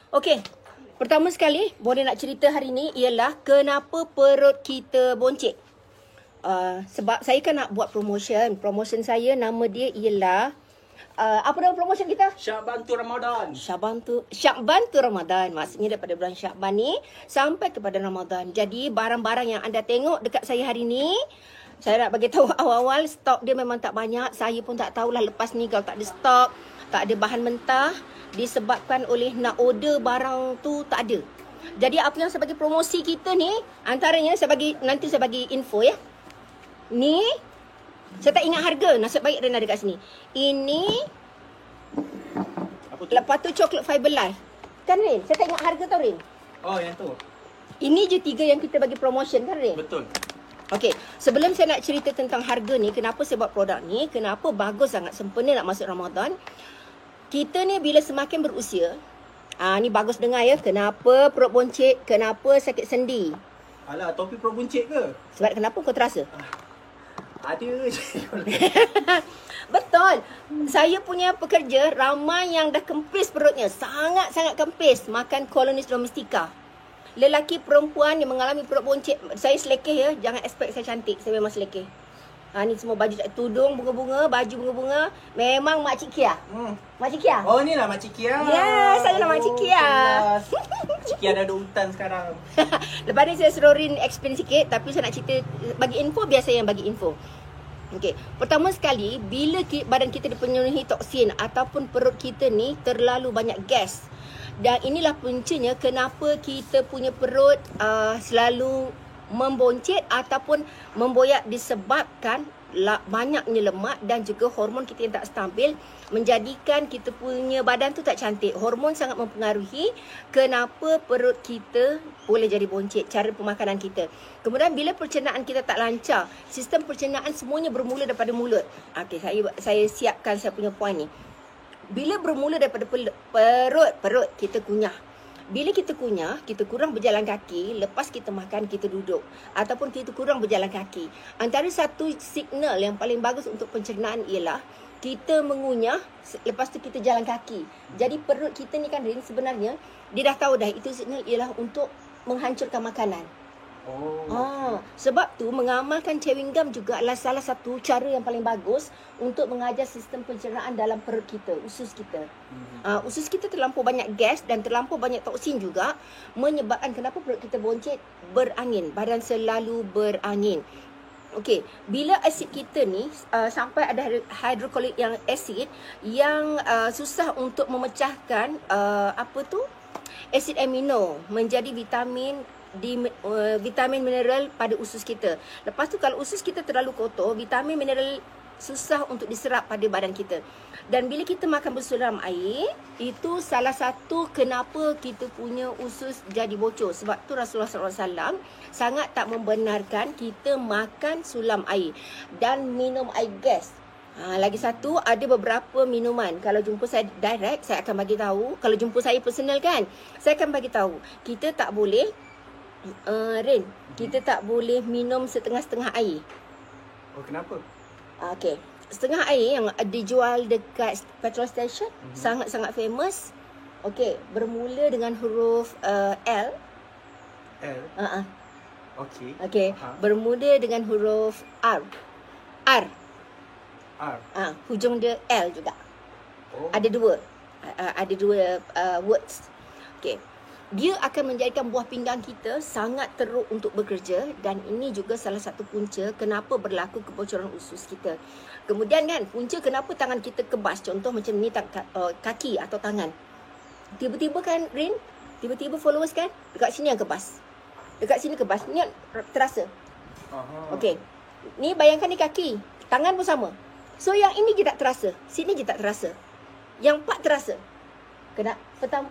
Okey. Pertama sekali, boleh nak cerita hari ni ialah kenapa perut kita boncit. Sebab saya kan nak buat promotion. Promotion saya nama dia ialah apa nama promotion kita? Syakbantu Ramadan. Syakbantu Ramadan. Maksudnya daripada bulan Syakban ni sampai kepada Ramadan. Jadi barang-barang yang anda tengok dekat saya hari ni, saya nak bagi tahu awal-awal stok dia memang tak banyak. Saya pun tak tahulah lepas ni kalau tak ada stok, tak ada bahan mentah disebabkan oleh nak order barang tu tak ada. Jadi apa yang saya bagi promosi kita ni, antaranya nanti saya bagi info ya. Ni saya tak ingat harga, nasib baik Ren ada kat sini. Ini Apa tu? lepas tu coklat fiber life. Kan Ren? Saya tak ingat harga tau Ren. Oh, yang tu. Ini je 3 yang kita bagi promotion kan Ren? Betul. Okey, sebelum saya nak cerita tentang harga ni, kenapa saya buat produk ni, kenapa bagus sangat sempena nak masuk Ramadan. Kita ni bila semakin berusia, ni bagus dengar ya, kenapa perut boncit, kenapa sakit sendi. Alah, topi pro buncit ke? Sebab kenapa kau terasa? Ada je. Betul. Saya punya pekerja ramai yang dah kempis perutnya, sangat-sangat kempis makan Colonis domestica. Lelaki perempuan yang mengalami perut boncit, saya selekeh ya, jangan expect saya cantik, saya memang selekeh. Ni semua baju tudung bunga-bunga, baju bunga-bunga, memang Makcik Kia. Makcik Kia. Oh, ni lah Makcik Kia. Ya, saya lah Makcik Kia. Makcik Kia dah ada hutan sekarang. Lepas ni saya suruh Rin explain sikit, tapi saya nak cerita, bagi info biasa yang bagi info. Okey, pertama sekali, bila badan kita dipenuhi toksin ataupun perut kita ni terlalu banyak gas. Dan inilah puncanya kenapa kita punya perut selalu memboncit ataupun memboyak disebabkan banyaknya lemak dan juga hormon kita yang tak stabil menjadikan kita punya badan tu tak cantik. Hormon sangat mempengaruhi kenapa perut kita boleh jadi boncit, cara pemakanan kita. Kemudian bila pencernaan kita tak lancar, sistem pencernaan semuanya bermula daripada mulut. Okey, saya siapkan saya punya point ni. Bila bermula daripada perut kita kunyah. Bila kita kunyah, kita kurang berjalan kaki, lepas kita makan, kita duduk. Ataupun kita kurang berjalan kaki. Antara satu signal yang paling bagus untuk pencernaan ialah kita mengunyah, lepas tu kita jalan kaki. Jadi perut kita ni kan Rin, sebenarnya dia dah tahu dah itu signal ialah untuk menghancurkan makanan. Sebab tu mengamalkan chewing gum juga adalah salah satu cara yang paling bagus untuk mengajar sistem pencernaan dalam perut kita, usus kita. Usus kita terlampau banyak gas dan terlampau banyak toksin juga menyebabkan kenapa perut kita boncit, berangin, badan selalu berangin. Okey, bila asid kita ni sampai ada hidroklorik yang asid yang susah untuk memecahkan asid amino menjadi vitamin mineral pada usus kita. Lepas tu kalau usus kita terlalu kotor, vitamin mineral susah untuk diserap pada badan kita. Dan bila kita makan bersulam air, itu salah satu kenapa kita punya usus jadi bocor. Sebab tu Rasulullah SAW sangat tak membenarkan kita makan sulam air dan minum air gas. Lagi satu, ada beberapa minuman. Kalau jumpa saya direct, saya akan bagi tahu. Kalau jumpa saya personal kan, saya akan bagi tahu. Kita tak boleh Rin, kita tak boleh minum setengah-setengah air. Oh, kenapa? Okey, setengah air yang dijual dekat petrol station, sangat-sangat famous. Okey, bermula dengan huruf L. L? Okey. Okey, bermula dengan huruf R. R. Hujung dia L juga. Ada dua words. Okey. Dia akan menjadikan buah pinggang kita sangat teruk untuk bekerja dan ini juga salah satu punca kenapa berlaku kebocoran usus kita. Kemudian kan, punca kenapa tangan kita kebas. Contoh macam ni kaki atau tangan. Tiba-tiba kan Rin, tiba-tiba followers kan, dekat sini yang kebas. Dekat sini kebas, ni terasa. Okey. Ni bayangkan ni kaki, tangan pun sama. So yang ini je tak terasa, sini je tak terasa. Yang part terasa.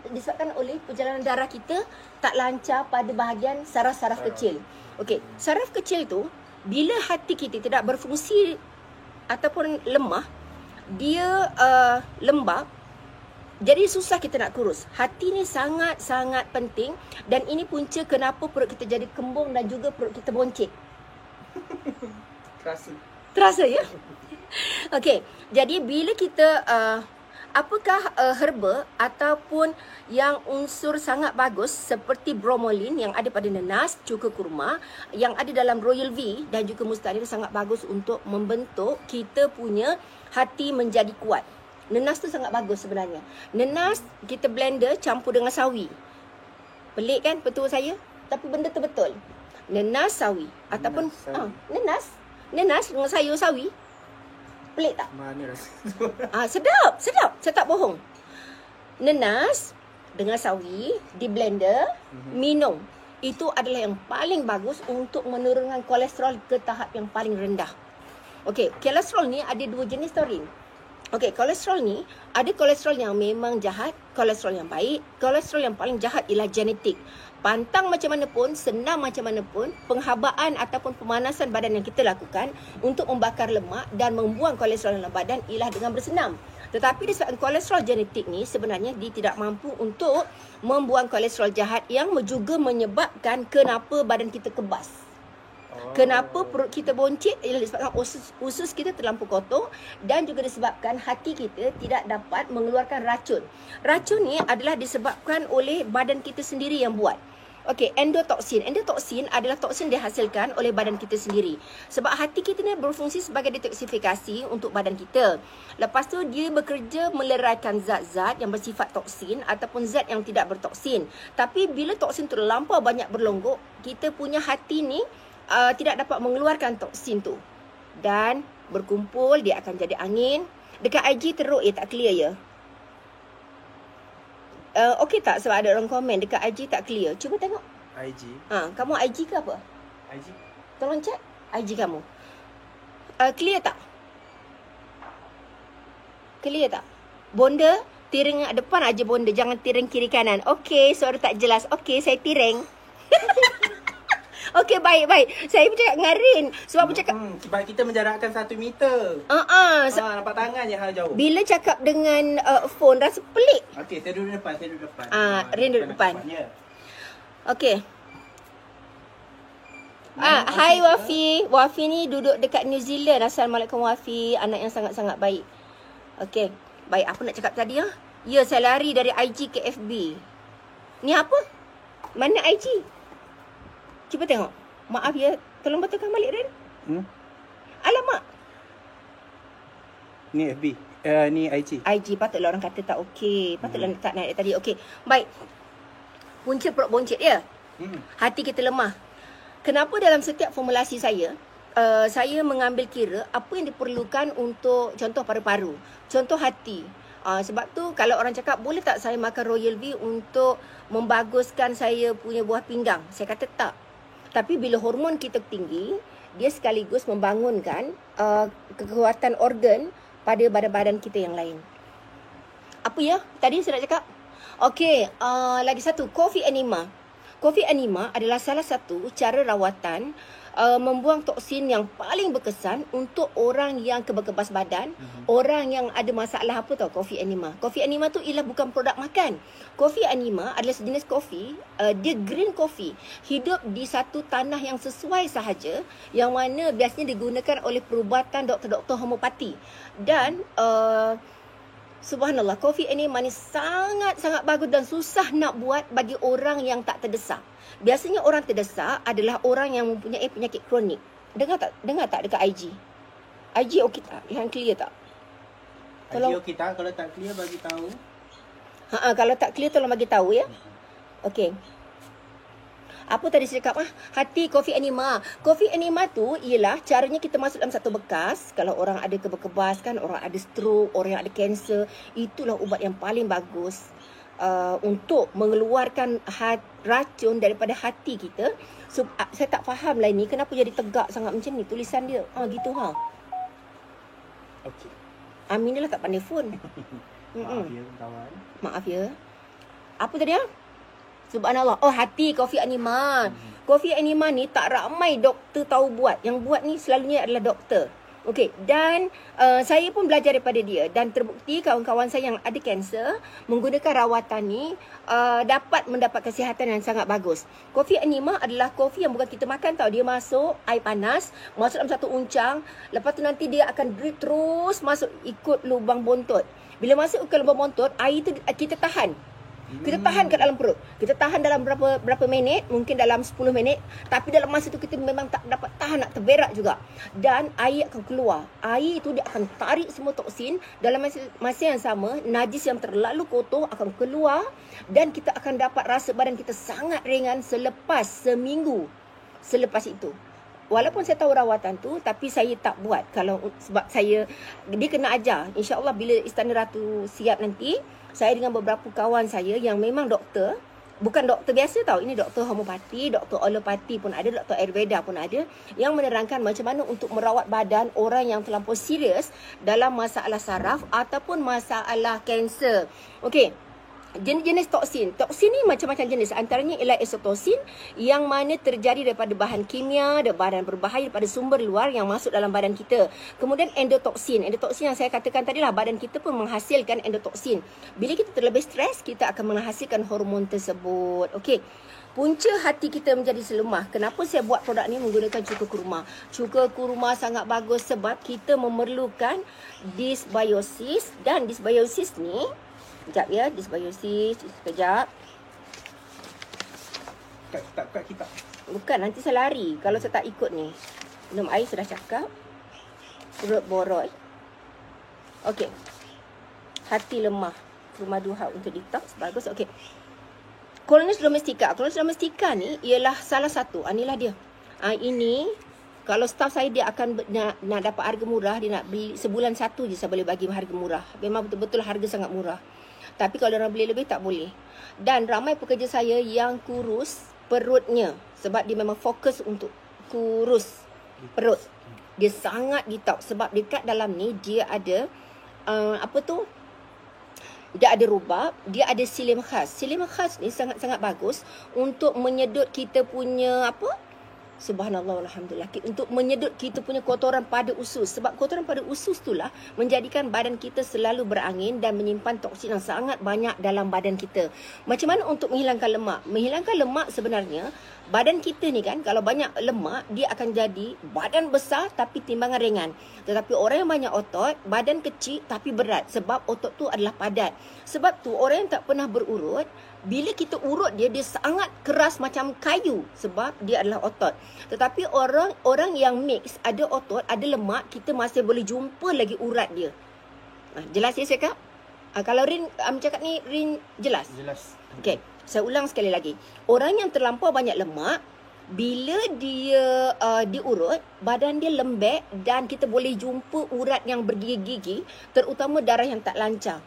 Disebabkan oleh perjalanan darah kita tak lancar pada bahagian saraf-saraf kecil. Okey, saraf kecil tu bila hati kita tidak berfungsi ataupun lemah, dia lembab. Jadi susah kita nak kurus. Hati ni sangat-sangat penting dan ini punca kenapa perut kita jadi kembung dan juga perut kita boncit. Terasa ya? Okey, jadi bila kita Apakah herba ataupun yang unsur sangat bagus seperti bromelain yang ada pada nenas, cuka kurma, yang ada dalam Royal V dan juga mustahil sangat bagus untuk membentuk kita punya hati menjadi kuat. Nenas tu sangat bagus sebenarnya. Nenas kita blender campur dengan sawi. Pelik kan betul saya? Tapi benda tu betul. Nenas sawi ataupun nenas dengan sayur sawi. Pelik tak? Mana rasa? Sedap. Saya tak bohong. Nenas dengan sawi di blender, minum. Itu adalah yang paling bagus untuk menurunkan kolesterol ke tahap yang paling rendah. Okey, kolesterol ni ada dua jenis taurin. Okey, kolesterol ni ada kolesterol yang memang jahat, kolesterol yang baik. Kolesterol yang paling jahat ialah genetik. Pantang macam mana pun, senam macam mana pun, penghabaan ataupun pemanasan badan yang kita lakukan untuk membakar lemak dan membuang kolesterol dalam badan ialah dengan bersenam. Tetapi disebabkan kolesterol genetik ni sebenarnya dia tidak mampu untuk membuang kolesterol jahat yang juga menyebabkan kenapa badan kita kebas. Kenapa perut kita boncit ialah disebabkan usus kita terlampau kotor dan juga disebabkan hati kita tidak dapat mengeluarkan racun. Racun ni adalah disebabkan oleh badan kita sendiri yang buat. Okey, endotoksin. Endotoksin adalah toksin dihasilkan oleh badan kita sendiri. Sebab hati kita ni berfungsi sebagai detoksifikasi untuk badan kita. Lepas tu dia bekerja meleraikan zat-zat yang bersifat toksin ataupun zat yang tidak bertoksin. Tapi bila toksin terlampau banyak berlonggok, kita punya hati ni tidak dapat mengeluarkan toksin tu. Dan berkumpul, dia akan jadi angin. Dekat IG teruk tak clear ya? Okey tak? Sebab ada orang komen dekat IG tak clear. Cuba tengok. IG. Kamu IG ke apa? IG. Tolong check IG kamu. Clear tak? Clear tak? Bonda, tiring depan aja bonda. Jangan tiring kiri kanan. Okey, suara tak jelas. Okey, saya tiring. Okey, baik. Saya bercakap dengan Rin. Sebab bercakap... Sebab kita menjarakkan 1 meter. Nampak tangan je hal jauh. Bila cakap dengan phone, rasa pelik. Okey, saya duduk depan. Rin duduk depan. Ya. Okey. Hai Wafi. Wafi ni duduk dekat New Zealand. Assalamualaikum Wafi. Anak yang sangat-sangat baik. Okey. Baik, apa nak cakap tadi ya? Ya, saya lari dari IG ke FB. Ni apa? Mana IG? Cuba tengok. Maaf ya. Tolong betulkan balik, Ren. Alamak. Ni FB. Ni IG. IG. Patutlah orang kata tak okey. Patutlah tak naik tadi. Okey. Baik. Punca perut boncit ya. Hati kita lemah. Kenapa dalam setiap formulasi saya mengambil kira apa yang diperlukan untuk contoh paru-paru. Contoh hati. Sebab tu kalau orang cakap boleh tak saya makan Royal V untuk membaguskan saya punya buah pinggang. Saya kata tak. Tapi bila hormon kita tinggi, dia sekaligus membangunkan kekuatan organ pada badan-badan kita yang lain. Apa ya? Tadi saya nak cakap. Okey, lagi satu, coffee enema. Coffee enema adalah salah satu cara rawatan membuang toksin yang paling berkesan untuk orang yang kebas badan, orang yang ada masalah apa tau, coffee enema. Coffee enema tu ialah bukan produk makan. Coffee enema adalah sejenis kopi, dia green coffee. Hidup di satu tanah yang sesuai sahaja, yang mana biasanya digunakan oleh perubatan doktor-doktor homopati. Dan subhanallah, coffee enema ni sangat-sangat bagus dan susah nak buat bagi orang yang tak terdesak. Biasanya orang terdesak adalah orang yang mempunyai penyakit kronik. Dengar tak dekat IG? IG okey tak? Yang clear tak? IG okey tak? Kalau tak clear bagi tahu. Kalau tak clear tolong bagi tahu ya. Okey. Apa tadi saya cakap? Hati coffee enema. Coffee enema tu ialah caranya kita masuk dalam satu bekas. Kalau orang ada kebas kan, orang ada stroke, orang yang ada kanser, itulah ubat yang paling bagus untuk mengeluarkan racun daripada hati kita. So, saya tak faham lah ni kenapa jadi tegak sangat macam ni tulisan dia. Gitu Okey. Amin lah tak pandai phone. Maaf ya kawan. Maaf ya. Apa tadi Subhanallah. Hati coffee enema. Coffee enema ni tak ramai doktor tahu buat. Yang buat ni selalunya adalah doktor. Okey, dan saya pun belajar daripada dia dan terbukti kawan-kawan saya yang ada kanser menggunakan rawatan ni dapat mendapat kesihatan yang sangat bagus. Kopi enema adalah kopi yang bukan kita makan tau. Dia masuk air panas, masuk dalam satu uncang, lepas tu nanti dia akan drip terus masuk ikut lubang bontot. Bila masuk ke lubang bontot, air tu kita tahan. Kita tahan kat dalam perut. Kita tahan dalam berapa minit, mungkin dalam 10 minit. Tapi dalam masa tu kita memang tak dapat tahan, nak terberak juga. Dan air akan keluar. Air itu dia akan tarik semua toksin. Dalam masa yang sama, najis yang terlalu kotor akan keluar. Dan kita akan dapat rasa badan kita sangat ringan selepas seminggu. Selepas itu. Walaupun saya tahu rawatan tu, tapi saya tak buat. Sebab dia kena ajar. InsyaAllah bila Istana Ratu siap nanti, saya dengan beberapa kawan saya yang memang doktor, bukan doktor biasa tau, ini doktor homopati, doktor alopati pun ada, doktor Ayurveda pun ada, yang menerangkan macam mana untuk merawat badan orang yang terlampau serius dalam masalah saraf ataupun masalah kanser. Okey. Jenis-jenis toksin. Toksin ni macam-macam jenis. Antaranya ialah exotoxin yang mana terjadi daripada bahan kimia, bahan berbahaya daripada sumber luar yang masuk dalam badan kita. Kemudian endotoksin. Endotoksin yang saya katakan tadi lah, badan kita pun menghasilkan endotoksin. Bila kita terlebih stres, kita akan menghasilkan hormon tersebut. Okey. Punca hati kita menjadi selemah. Kenapa saya buat produk ni menggunakan cuka kurma? Cuka kurma sangat bagus sebab kita memerlukan dysbiosis, dan dysbiosis ni, sekejap ya, dysbiosis, sekejap. Kat kitab. Bukan, nanti saya lari kalau saya tak ikut ni. Minum air sudah cakap. Perut boroi. Okey. Hati lemah. Kurma duha untuk detox, bagus. Okey. Colonus domestica. Colonus domestica ni ialah salah satu. Inilah dia. Ini kalau staff saya dia akan nak dapat harga murah, dia nak beli sebulan satu je saya boleh bagi harga murah. Memang betul-betul harga sangat murah. Tapi kalau orang beli lebih tak boleh. Dan ramai pekerja saya yang kurus perutnya sebab dia memang fokus untuk kurus perut. Dia sangat detox sebab dekat dalam ni dia ada dia ada rubab, dia ada silim khas. Silim khas ni sangat-sangat bagus untuk menyedut kita punya Subhanallah, alhamdulillah. Untuk menyedut kita punya kotoran pada usus. Sebab kotoran pada usus itulah menjadikan badan kita selalu berangin dan menyimpan toksin yang sangat banyak dalam badan kita. Macam mana untuk menghilangkan lemak? Menghilangkan lemak sebenarnya, badan kita ni kan, kalau banyak lemak, dia akan jadi badan besar tapi timbangan ringan. Tetapi orang yang banyak otot, badan kecil tapi berat. Sebab otot tu adalah padat. Sebab tu orang yang tak pernah berurut, bila kita urut dia sangat keras macam kayu sebab dia adalah otot. Tetapi orang yang mix, ada otot, ada lemak, kita masih boleh jumpa lagi urat dia. Jelas ya saya cakap? Kalau Rin cakap ni, Rin jelas? Jelas. Okey, saya ulang sekali lagi. Orang yang terlampau banyak lemak, bila dia diurut, badan dia lembek dan kita boleh jumpa urat yang bergigi-gigi, terutama darah yang tak lancar.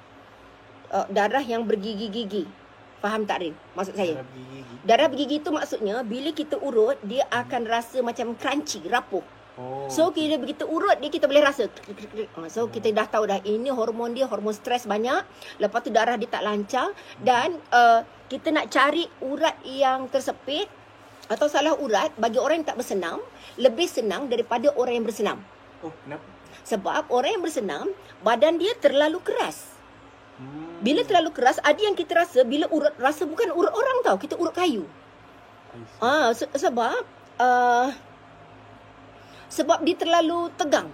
Darah yang bergigi-gigi. Faham tak Rin? Maksud saya. Darah bergigi tu maksudnya bila kita urut, dia akan rasa macam crunchy, rapuh. So bila kita urut dia, kita boleh rasa. So kita dah tahu dah ini hormon dia, hormon stres banyak. Lepas tu darah dia tak lancar. Dan kita nak cari urat yang tersepit atau salah urat, bagi orang yang tak bersenam, lebih senang daripada orang yang bersenam. Oh, kenapa? Sebab orang yang bersenam, badan dia terlalu keras. Bila terlalu keras, ada yang kita rasa bila urut, rasa bukan urut orang tau, kita urut kayu. Sebab dia terlalu tegang.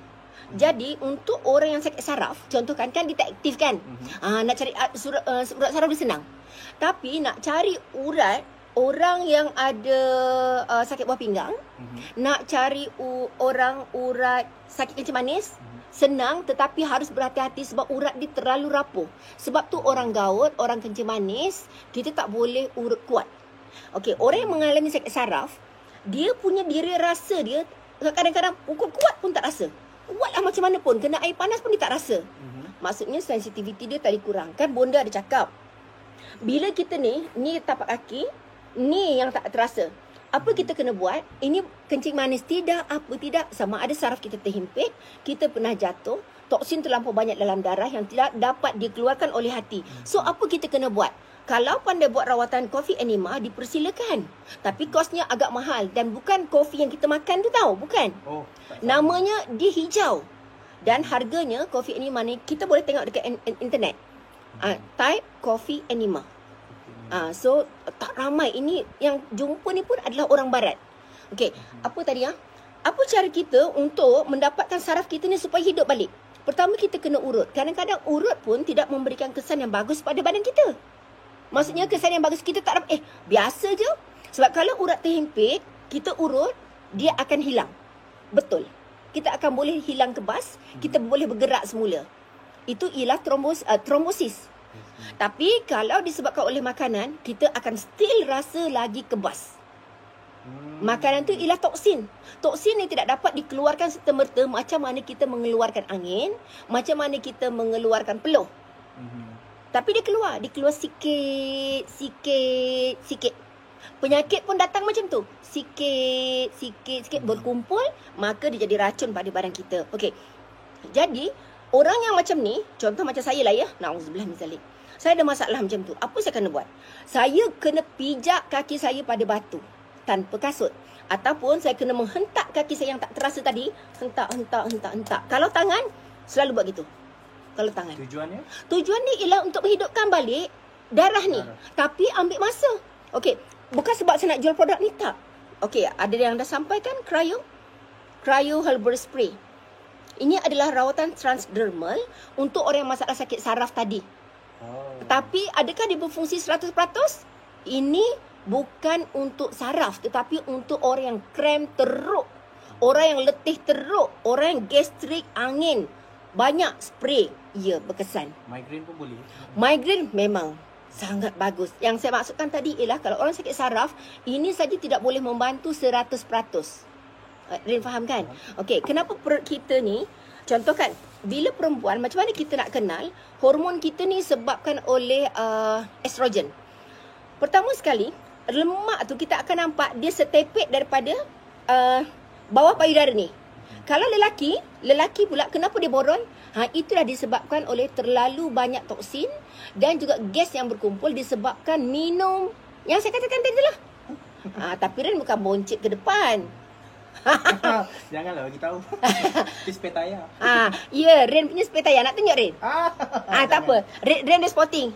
Jadi untuk orang yang sakit saraf, contoh kan dia tak aktif kan. Nak cari urat saraf dia senang. Tapi nak cari urat orang yang ada sakit buah pinggang, nak cari orang urat sakit kencing manis, senang, tetapi harus berhati-hati sebab urat dia terlalu rapuh. Sebab tu orang gaut, orang kencing manis, kita tak boleh urut kuat. Okey, orang yang mengalami sakit saraf, dia punya diri rasa dia kadang-kadang ukur kuat pun tak rasa. Kuatlah macam mana pun, kena air panas pun dia tak rasa. Maksudnya sensitiviti dia tadi kurang. Kan bonda ada cakap, bila kita ni tapak kaki, ni yang tak terasa. Apa kita kena buat? Ini kencing manis tidak, apa tidak, sama ada saraf kita terhimpit, kita pernah jatuh, toksin terlampau banyak dalam darah yang tidak dapat dikeluarkan oleh hati. So apa kita kena buat? Kalau pandai buat rawatan kopi enema, dipersilakan. Tapi kosnya agak mahal dan bukan kopi yang kita makan tu tahu, bukan. Namanya dia hijau. Dan harganya Coffee Enema ni kita boleh tengok dekat internet. Type Coffee Enema. So tak ramai, ini yang jumpa ni pun adalah orang barat. Okey, apa tadi apa cara kita untuk mendapatkan saraf kita ni supaya hidup balik? Pertama, kita kena urut. Kadang-kadang urut pun tidak memberikan kesan yang bagus pada badan kita. Maksudnya kesan yang bagus kita tak dapat, biasa je. Sebab kalau urat terhimpit, kita urut, dia akan hilang. Betul. Kita akan boleh hilang kebas, kita boleh bergerak semula. Itu ialah trombosis. Tapi kalau disebabkan oleh makanan, kita akan still rasa lagi kebas. Makanan tu ialah toksin. Toksin ni tidak dapat dikeluarkan serta-merta macam mana kita mengeluarkan angin, macam mana kita mengeluarkan peluh. Tapi dia keluar sikit. Penyakit pun datang macam tu. Sikit berkumpul, maka dia jadi racun pada badan kita. Okey. Jadi, orang yang macam ni, contoh macam saya lah ya. Na'udzubillah min zalik. Saya ada masalah macam tu. Apa saya kena buat? Saya kena pijak kaki saya pada batu tanpa kasut. Ataupun saya kena menghentak kaki saya yang tak terasa tadi. Hentak. Kalau tangan, selalu buat gitu. Kalau tangan. Tujuannya? Tujuannya ialah untuk menghidupkan balik darah ni. Tapi ambil masa. Okey, bukan sebab saya nak jual produk ni, tak. Okey, ada yang dah sampaikan Cryo Herbal Spray. Ini adalah rawatan transdermal untuk orang yang masalah sakit saraf tadi. Tapi adakah dia berfungsi 100%? Ini bukan untuk saraf, tetapi untuk orang yang krem teruk, orang yang letih teruk, orang yang gastrik, angin. Banyak spray, ya, berkesan. Migraine pun boleh? Migraine memang sangat bagus. Yang saya maksudkan tadi ialah kalau orang sakit saraf, ini saja tidak boleh membantu 100%. Rin faham kan? Okey, kenapa perut kita ni, contoh kan, bila perempuan, macam mana kita nak kenal hormon kita ni sebabkan oleh estrogen. Pertama sekali, lemak tu kita akan nampak dia setepek daripada bawah payudara ni. Kalau lelaki pula kenapa dia borol? Itu dah disebabkan oleh terlalu banyak toksin dan juga gas yang berkumpul disebabkan minum yang saya katakan tadi lah. Tapi Ren bukan boncit ke depan. Janganlah bagi tahu. Itu spare tayar. Ya, Ren punya spare tayar. Nak tunjuk Ren? Tak apa. Ren dia sporting.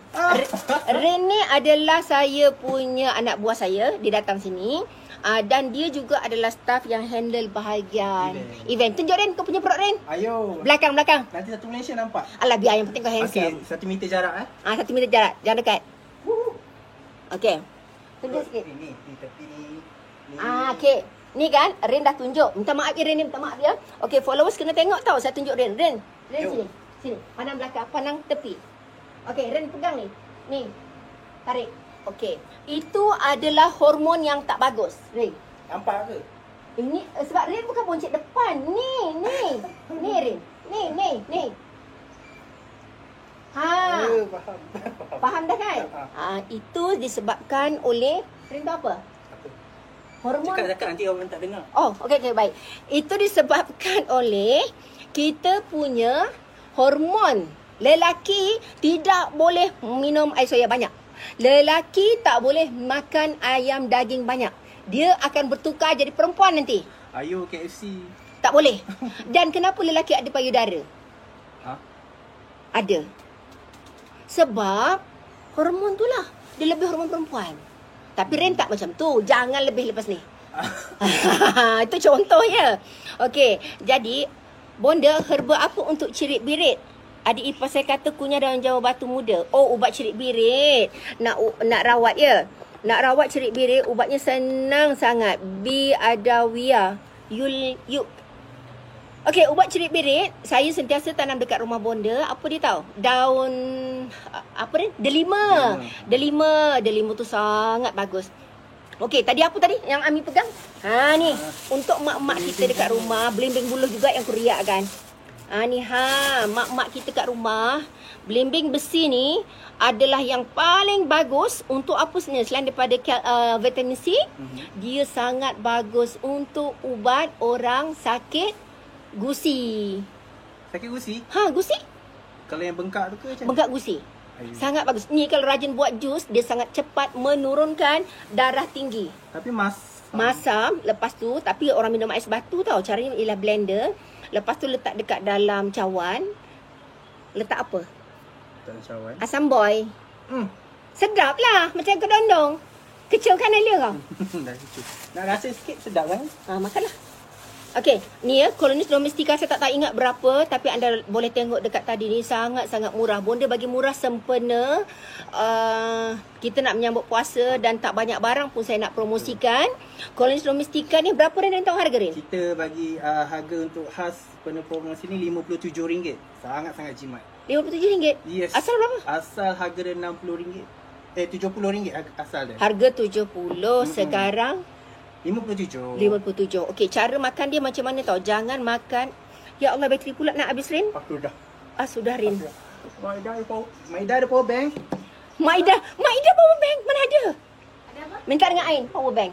Ren ni adalah saya punya anak buah saya. Dia datang sini. Dan dia juga adalah staff yang handle bahagian event. Tunjuk Ren, kau punya perut Ren. Ayo. Belakang. Nanti satu Malaysia nampak. Alah, biar yang penting kau handsome. Okey, 1 meter jarak 1 meter jarak. Jangan dekat. Okey. Tunjuk sikit. Ini tepi ni. Okey. Ni kan, Ren dah tunjuk. Minta maaf ya Ren ni, minta maaf ya. Okey, followers kena tengok tau saya tunjuk Ren. Ren sini. Pandang belakang, pandang tepi. Okey, Ren pegang ni. Ni. Tarik. Okey. Itu adalah hormon yang tak bagus, Ren. Nampak ke? Ini sebab Ren bukan boncit depan. Ni Ren. Ni. Faham dah kan? Itu disebabkan oleh Ren tu apa? Hormon. Cakap nanti orang tak dengar. Okey, baik. Itu disebabkan oleh kita punya hormon. Lelaki tidak boleh minum air soya banyak. Lelaki tak boleh makan ayam daging banyak. Dia akan bertukar jadi perempuan nanti. Ayo KFC. Tak boleh. Dan kenapa lelaki ada payudara? Ada. Sebab hormon tu lah. Dia lebih hormon perempuan. Tapi Ren tak macam tu. Jangan lebih lepas ni. Itu contohnya. Okey. Jadi, bonda herba apa untuk cirit birit? Adik ipar saya kata kunyah daun jawa batu muda. Ubat cirit birit. Nak rawat ya? Nak rawat cirit birit, ubatnya senang sangat. Biadawiyah. Okey, ubat cirit birit saya sentiasa tanam dekat rumah bonda. Apa dia tahu? Daun apa ni? Delima. Delima tu sangat bagus. Okey, tadi apa tadi yang Ami pegang? Ni untuk mak-mak kita dekat rumah, belimbing buluh juga yang kuriak kan. Mak-mak kita kat rumah, belimbing besi ni adalah yang paling bagus untuk apa sebenarnya selain daripada vitamin C. Dia sangat bagus untuk ubat orang sakit gusi. Sakit gusi? Gusi? Kalau yang bengkak tu ke macam? Bengkak gusi. Sangat bagus. Ni kalau rajin buat jus, dia sangat cepat menurunkan darah tinggi. Tapi masam lepas tu, tapi orang minum ais batu tau. Caranya ialah blender. Lepas tu letak dekat dalam cawan. Letak apa? Tak cawan. Asam boy. Sedap lah. Macam kedondong. Kecil kan dia kau? Dah cukup. Nak rasa sikit sedap kan? Makanlah. Okey, ni ya, Colonis Domestika saya tak ingat berapa, tapi anda boleh tengok dekat tadi ni sangat-sangat murah. Bonda bagi murah sempena kita nak menyambut puasa dan tak banyak barang pun saya nak promosikan. Colonis Domestika ni berapa Rin tahu harga Rin? Kita bagi harga untuk khas pena promosi ni RM57. Sangat-sangat jimat. RM57? Yes. Asal berapa? Asal harga dia RM60. RM70 asal dia. Harga 70, sekarang 57. 57. Okey, cara makan dia macam mana tau? Jangan makan. Ya Allah, bateri pula nak habis Rin. Aku dah. Sudah Rin. Maida ada power bank. Maida power bank mana ada? Ada apa? Minta dengan Ain power bank.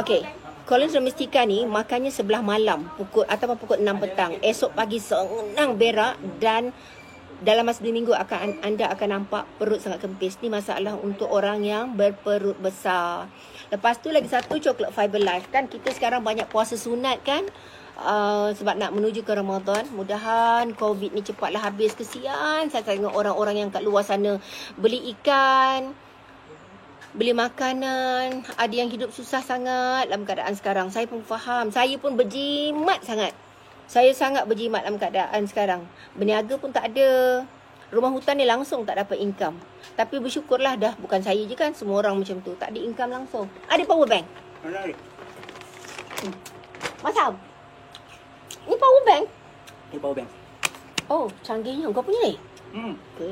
Okey. Colonis Domestika ni makannya sebelah malam pukul 6 petang. Esok pagi senang berak dan dalam masa 2 minggu anda akan nampak perut sangat kempis. Ni masalah untuk orang yang berperut besar. Lepas tu lagi satu Chocolate Fiber Life. Kan kita sekarang banyak puasa sunat kan. Sebab nak menuju ke Ramadan. Mudahan COVID ni cepatlah habis. Kesian saya tengok orang-orang yang kat luar sana beli ikan, beli makanan. Ada yang hidup susah sangat dalam keadaan sekarang. Saya pun faham. Saya pun berjimat sangat. Saya sangat berjimat dalam keadaan sekarang. Berniaga pun tak ada. Rumah hutan ni langsung tak dapat income. Tapi bersyukurlah dah. Bukan saya je kan. Semua orang macam tu. Tak ada income langsung. Ada power bank. Masam. Ni power bank. Ni power bank. Oh, canggihnya. Kau punya ni? Okay,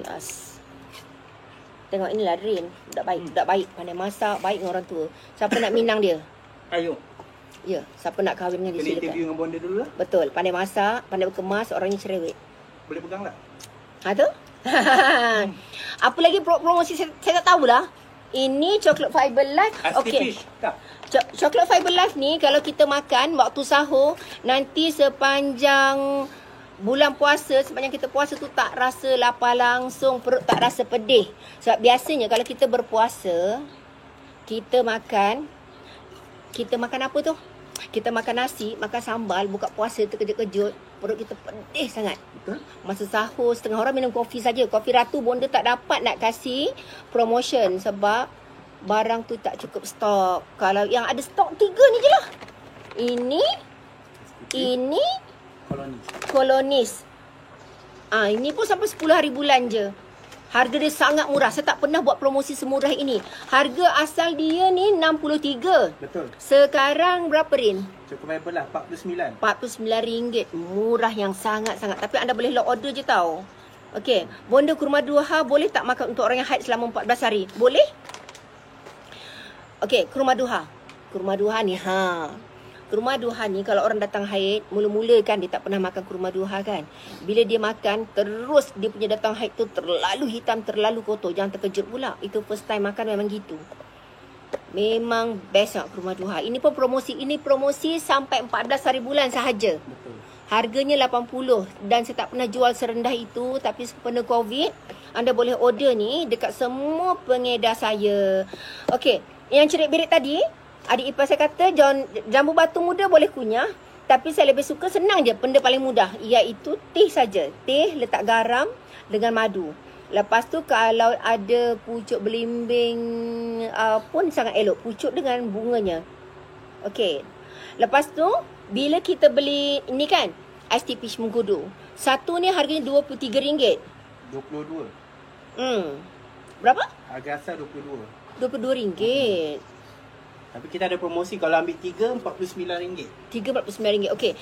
tengok inilah Rin. Budak baik. Pandai masak. Baik dengan orang tua. Siapa nak minang dia? Ayo. Ya, siapa nak kahwin dengan dia Kena silakan. interview dengan bonda dulu lah. Betul. Pandai masak. Pandai berkemas. Orangnya cerewet. Boleh pegang tak? Tu? Apa lagi promosi saya tak tahulah. Ini Chocolate Fiber Life. Okey. Chocolate Fiber Life ni kalau kita makan waktu sahur, nanti sepanjang bulan puasa, sepanjang kita puasa tu tak rasa lapar langsung, perut tak rasa pedih. Sebab biasanya kalau kita berpuasa, kita makan apa tu? Kita makan nasi, makan sambal, buka puasa terkejut-kejut, perut kita pedih sangat. Betul. Masa sahur, setengah orang minum kopi saja. Kopi Ratu bonda tak dapat nak kasih promotion sebab barang tu tak cukup stok. Kalau yang ada stok 3 ni je lah. Ini Colonis. Ini pun sampai 10 hari bulan je. Harga dia sangat murah. Saya tak pernah buat promosi semurah ini. Harga asal dia ni 63. Betul. Sekarang berapa Rin? Cukup viable lah, RM49. RM49. Murah yang sangat-sangat. Tapi anda boleh lock order je tau. Okey. Bonda kurma duha boleh tak makan untuk orang yang haid selama 14 hari? Boleh? Okey, kurma duha. Kurma duha ni, kurma duha ni kalau orang datang haid, mula-mula kan dia tak pernah makan kurma duha kan. Bila dia makan, terus dia punya datang haid tu terlalu hitam, terlalu kotor. Jangan terkejut pula. Itu first time makan memang gitu. Memang best nak kurma duha. Ini pun promosi. Ini promosi sampai 14 hari bulan sahaja. Betul. Harganya 80 dan saya tak pernah jual serendah itu. Tapi sempena COVID, anda boleh order ni dekat semua pengedar saya. Okey, yang cerik berit tadi, adik ipar saya kata jambu batu muda boleh kunyah. Tapi saya lebih suka senang je, benda paling mudah. Iaitu teh saja. Teh letak garam dengan madu. Lepas tu kalau ada pucuk belimbing pun sangat elok. Pucuk dengan bunganya. Okey. Lepas tu bila kita beli ni kan, iced tea peach mengkudu. Satu ni harganya RM23. 22. Berapa? Harga asal RM22. RM22. Tapi kita ada promosi kalau ambil 3 RM49. 3 RM49. Okey.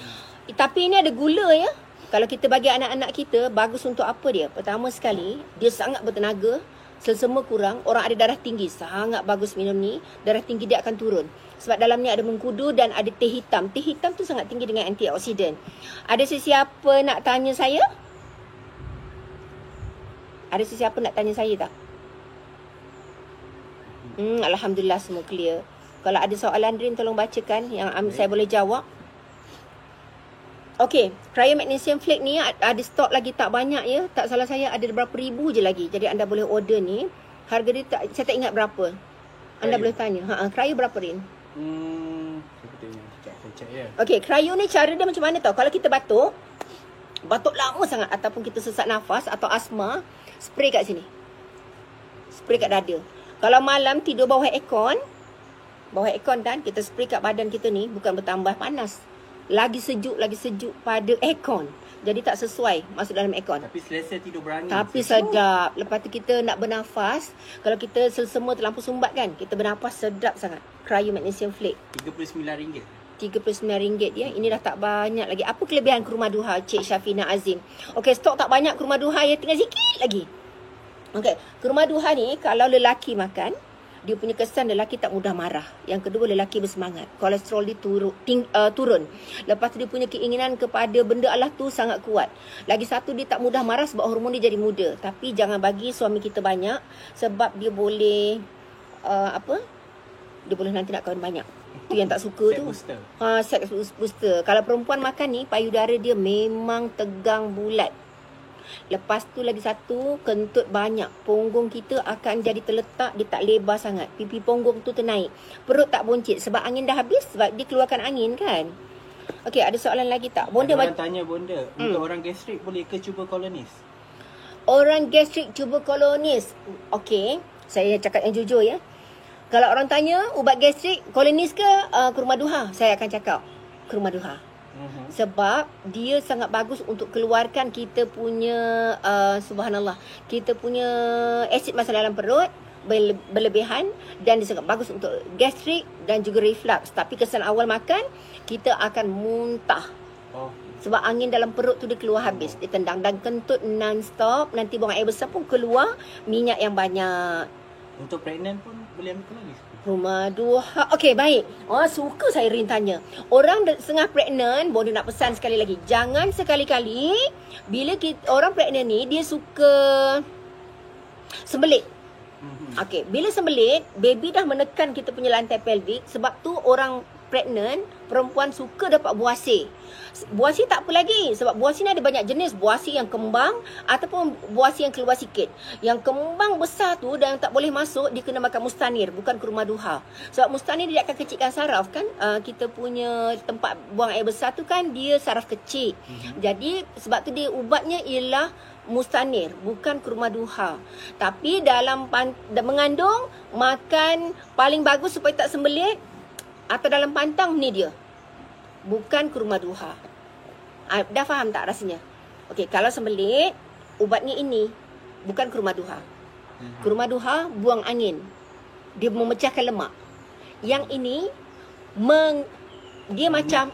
Tapi ini ada gula ya. Kalau kita bagi anak-anak kita, bagus untuk apa dia? Pertama sekali, dia sangat bertenaga. Selsema kurang. Orang ada darah tinggi, sangat bagus minum ni. Darah tinggi dia akan turun. Sebab dalam ni ada mengkudu dan ada teh hitam. Teh hitam tu sangat tinggi dengan antioksidan. Ada sesiapa nak tanya saya? Ada sesiapa nak tanya saya tak? Alhamdulillah semua clear. Kalau ada soalan Rin tolong bacakan yang saya boleh jawab. Okey, Cryo Magnesium Flake ni ada stok lagi tak banyak ya. Tak salah saya ada berapa ribu je lagi. Jadi anda boleh order ni. Harga dia saya tak ingat berapa. Anda boleh tanya. Cryo berapa Rin? Saya tengok. Saya cek ya. Okey, cryo ni cara dia macam mana tau? Kalau kita batuk lama sangat ataupun kita sesak nafas atau asma, spray kat sini. Spray kat dada. Kalau malam tidur bawah aircon kan, kita spray kat badan kita ni bukan bertambah panas. Lagi sejuk pada aircon. Jadi tak sesuai masuk dalam aircon. Tapi selesa tidur berangin. Tapi sedap. Lepas tu kita nak bernafas, kalau kita selsema terlampau sumbat kan, kita bernafas sedap sangat. Cryo Magnesium Flake. RM39. RM39 ya. Ini dah tak banyak lagi. Apa kelebihan kurma duha Cik Syafina Azim? Okey, stok tak banyak kurma duha ya, tinggal sikit lagi. Okey, kurma duha ni kalau lelaki makan, dia punya kesan lelaki tak mudah marah. Yang kedua, lelaki bersemangat. Kolesterol dia turun. Lepas tu dia punya keinginan kepada benda Allah tu sangat kuat. Lagi satu, dia tak mudah marah sebab hormon dia jadi muda. Tapi jangan bagi suami kita banyak sebab dia boleh dia boleh nanti nak kahwin banyak. Tu yang tak suka tu. Sex booster. Kalau perempuan makan ni, payudara dia memang tegang bulat. Lepas tu lagi satu, kentut banyak. Punggung kita akan jadi terletak, dia tak lebar sangat. Pipi punggung tu ternaik. Perut tak buncit sebab angin dah habis, sebab dia keluarkan angin kan. Okey, ada soalan lagi tak? Bonda orang tanya Bonda, untuk orang gastrik boleh ke cuba kolonis? Orang gastrik cuba kolonis. Okey, saya cakap yang jujur ya. Kalau orang tanya ubat gastrik kolonis ke kurma duha, saya akan cakap kurma duha. Sebab dia sangat bagus untuk keluarkan kita punya subhanallah, kita punya asid masuk dalam perut berlebihan, dan dia sangat bagus untuk gastrik dan juga reflux. Tapi kesan awal makan, kita akan muntah. Sebab angin dalam perut tu dia keluar habis, dia tendang, dan kentut non-stop, nanti buang air besar pun keluar minyak yang banyak. Untuk pregnant pun boleh ambil kolonis? Kurma duha. Okey, baik. Suka saya Rin tanya. Orang setengah pregnant, Bonda nak pesan sekali lagi. Jangan sekali-kali bila orang pregnant ni, dia suka sembelit. Okey, bila sembelit, baby dah menekan kita punya lantai pelvik. Sebab tu orang pregnant, perempuan suka dapat buasi. Buasi tak apa lagi, sebab buasi ni ada banyak jenis. Buasi yang kembang ataupun buasi yang keluar sikit. Yang kembang besar tu dan tak boleh masuk, dia kena makan mustanir, bukan kurma duha. Sebab mustanir dia akan kecilkan saraf kan. Kita punya tempat buang air besar tu kan, dia saraf kecil. Jadi sebab tu dia ubatnya ialah mustanir, bukan kurma duha. Tapi dalam mengandung, makan paling bagus supaya tak sembelit atau dalam pantang ni dia, bukan kurma duha. Dah faham tak rasanya? Okey, kalau sembelit, ubatnya ini bukan kurma duha. Kurma duha buang angin, dia memecahkan lemak. Yang ini dia macam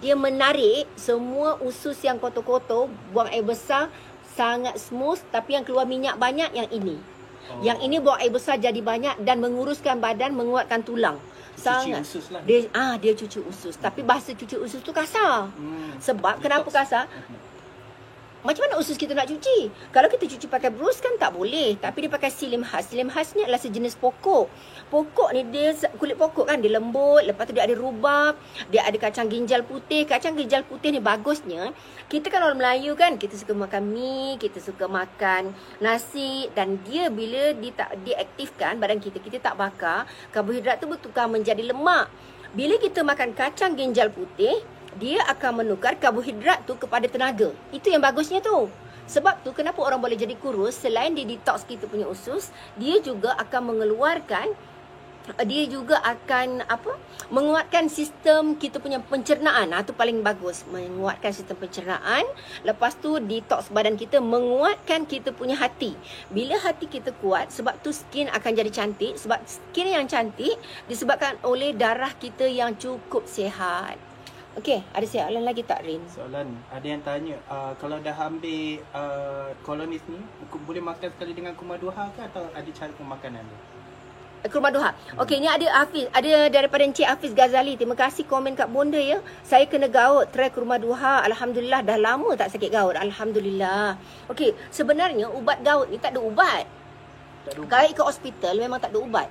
dia menarik semua usus yang kotor-kotor, buang air besar, sangat smooth. Tapi yang keluar minyak banyak yang ini. Yang ini buang air besar jadi banyak dan menguruskan badan, menguatkan tulang. Sangat. Cuci usus lah. Dia cuci usus. Tapi bahasa cuci usus tu kasar. Sebab kenapa kasar? Macam mana usus kita nak cuci? Kalau kita cuci pakai brus kan tak boleh. Tapi dia pakai silim khas. Silim khas ni adalah sejenis pokok. Pokok ni dia kulit pokok kan, dia lembut. Lepas tu dia ada rubab, dia ada kacang ginjal putih. Kacang ginjal putih ni bagusnya, kita kan orang Melayu kan, kita suka makan mie, kita suka makan nasi, dan dia bila diaktifkan badan kita tak bakar, karbohidrat tu bertukar menjadi lemak. Bila kita makan kacang ginjal putih, dia akan menukar karbohidrat tu kepada tenaga. Itu yang bagusnya tu. Sebab tu kenapa orang boleh jadi kurus, selain dia detox kita punya usus, dia juga akan mengeluarkan, dia juga akan menguatkan sistem kita punya pencernaan. Itu paling bagus, menguatkan sistem pencernaan. Lepas tu detox badan kita, menguatkan kita punya hati. Bila hati kita kuat, sebab tu skin akan jadi cantik. Sebab skin yang cantik disebabkan oleh darah kita yang cukup sihat. Okey, ada soalan lagi tak, Rin? Soalan, ada yang tanya, kalau dah ambil kolonis ni, boleh makan sekali dengan kurma duha ke, atau ada cara pemakanan dia? Kurma duha. Okey, ni ada Hafiz, ada daripada Encik Hafiz Ghazali. Terima kasih komen kat Bonda ya. Saya kena gaut, try kurma duha. Alhamdulillah, dah lama tak sakit gaut. Alhamdulillah. Okey, sebenarnya ubat gaut ni tak ada ubat. Kalau ikut hospital memang tak ada ubat.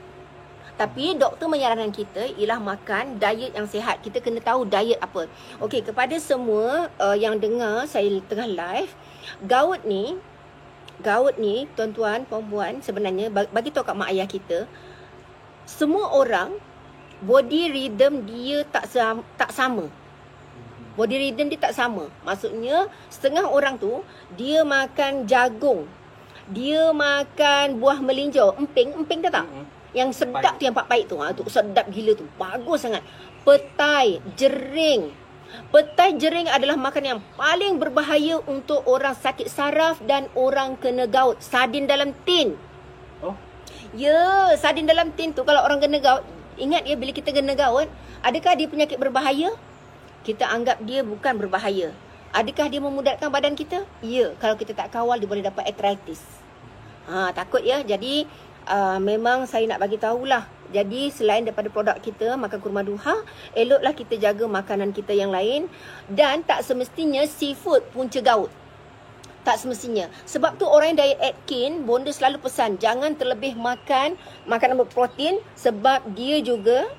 Tapi doktor menyarankan kita ialah makan diet yang sihat. Kita kena tahu diet apa. Okey, kepada semua yang dengar saya tengah live, gaut ni tuan-tuan, puan-puan, sebenarnya bagi tahu kat mak ayah kita, semua orang body rhythm dia tak sama. Body rhythm dia tak sama. Maksudnya setengah orang tu dia makan jagung, dia makan buah melinjo, emping dah tak? Yang sedap tu, yang pahit tu. Tu sedap gila tu. Bagus sangat. Petai, jering. Petai jering adalah makanan yang paling berbahaya untuk orang sakit saraf dan orang kena gout. Sardin dalam tin. Oh, Ya, sardin dalam tin tu kalau orang kena gout, ingat ya, bila kita kena gout, adakah dia penyakit berbahaya? Kita anggap dia bukan berbahaya. Adakah dia memudaratkan badan kita? Ya, kalau kita tak kawal dia boleh dapat arthritis. Takut ya. Jadi memang saya nak bagi tahulah. Jadi selain daripada produk kita makan kurma duha, eloklah kita jaga makanan kita yang lain. Dan tak semestinya seafood punca gout. Tak semestinya. Sebab tu orang yang diet Atkins, bonda selalu pesan jangan terlebih makan makanan berprotein, sebab dia juga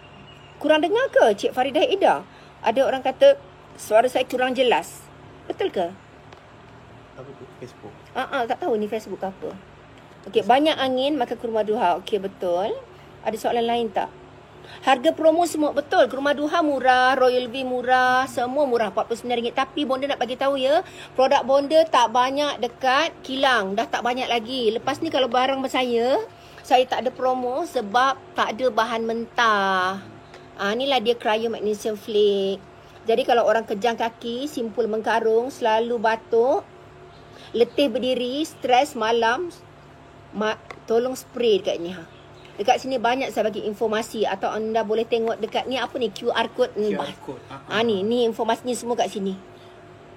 kurang dengar ke Cik Faridah Ida? Ada orang kata suara saya kurang jelas. Betul ke? apa tu? Facebook. Tak tahu ni Facebook ke apa. Okey, banyak angin makan kurma duha. Okey, betul. Ada soalan lain tak? Harga promo semua betul. Kurma duha murah, Royal V murah, semua murah RM49. Tapi bonda nak bagi tahu ya, produk bonda tak banyak dekat kilang, dah tak banyak lagi. Lepas ni kalau barang saya tak ada promo sebab tak ada bahan mentah. Inilah dia cryo magnesium flake. Jadi kalau orang kejang kaki, simpul mengkarung, selalu batuk, letih berdiri, stres malam, tolong spray dekat ni. Dekat sini banyak saya bagi informasi, atau anda boleh tengok dekat ni apa ni, QR code. QR code. Ni informasinya semua kat sini.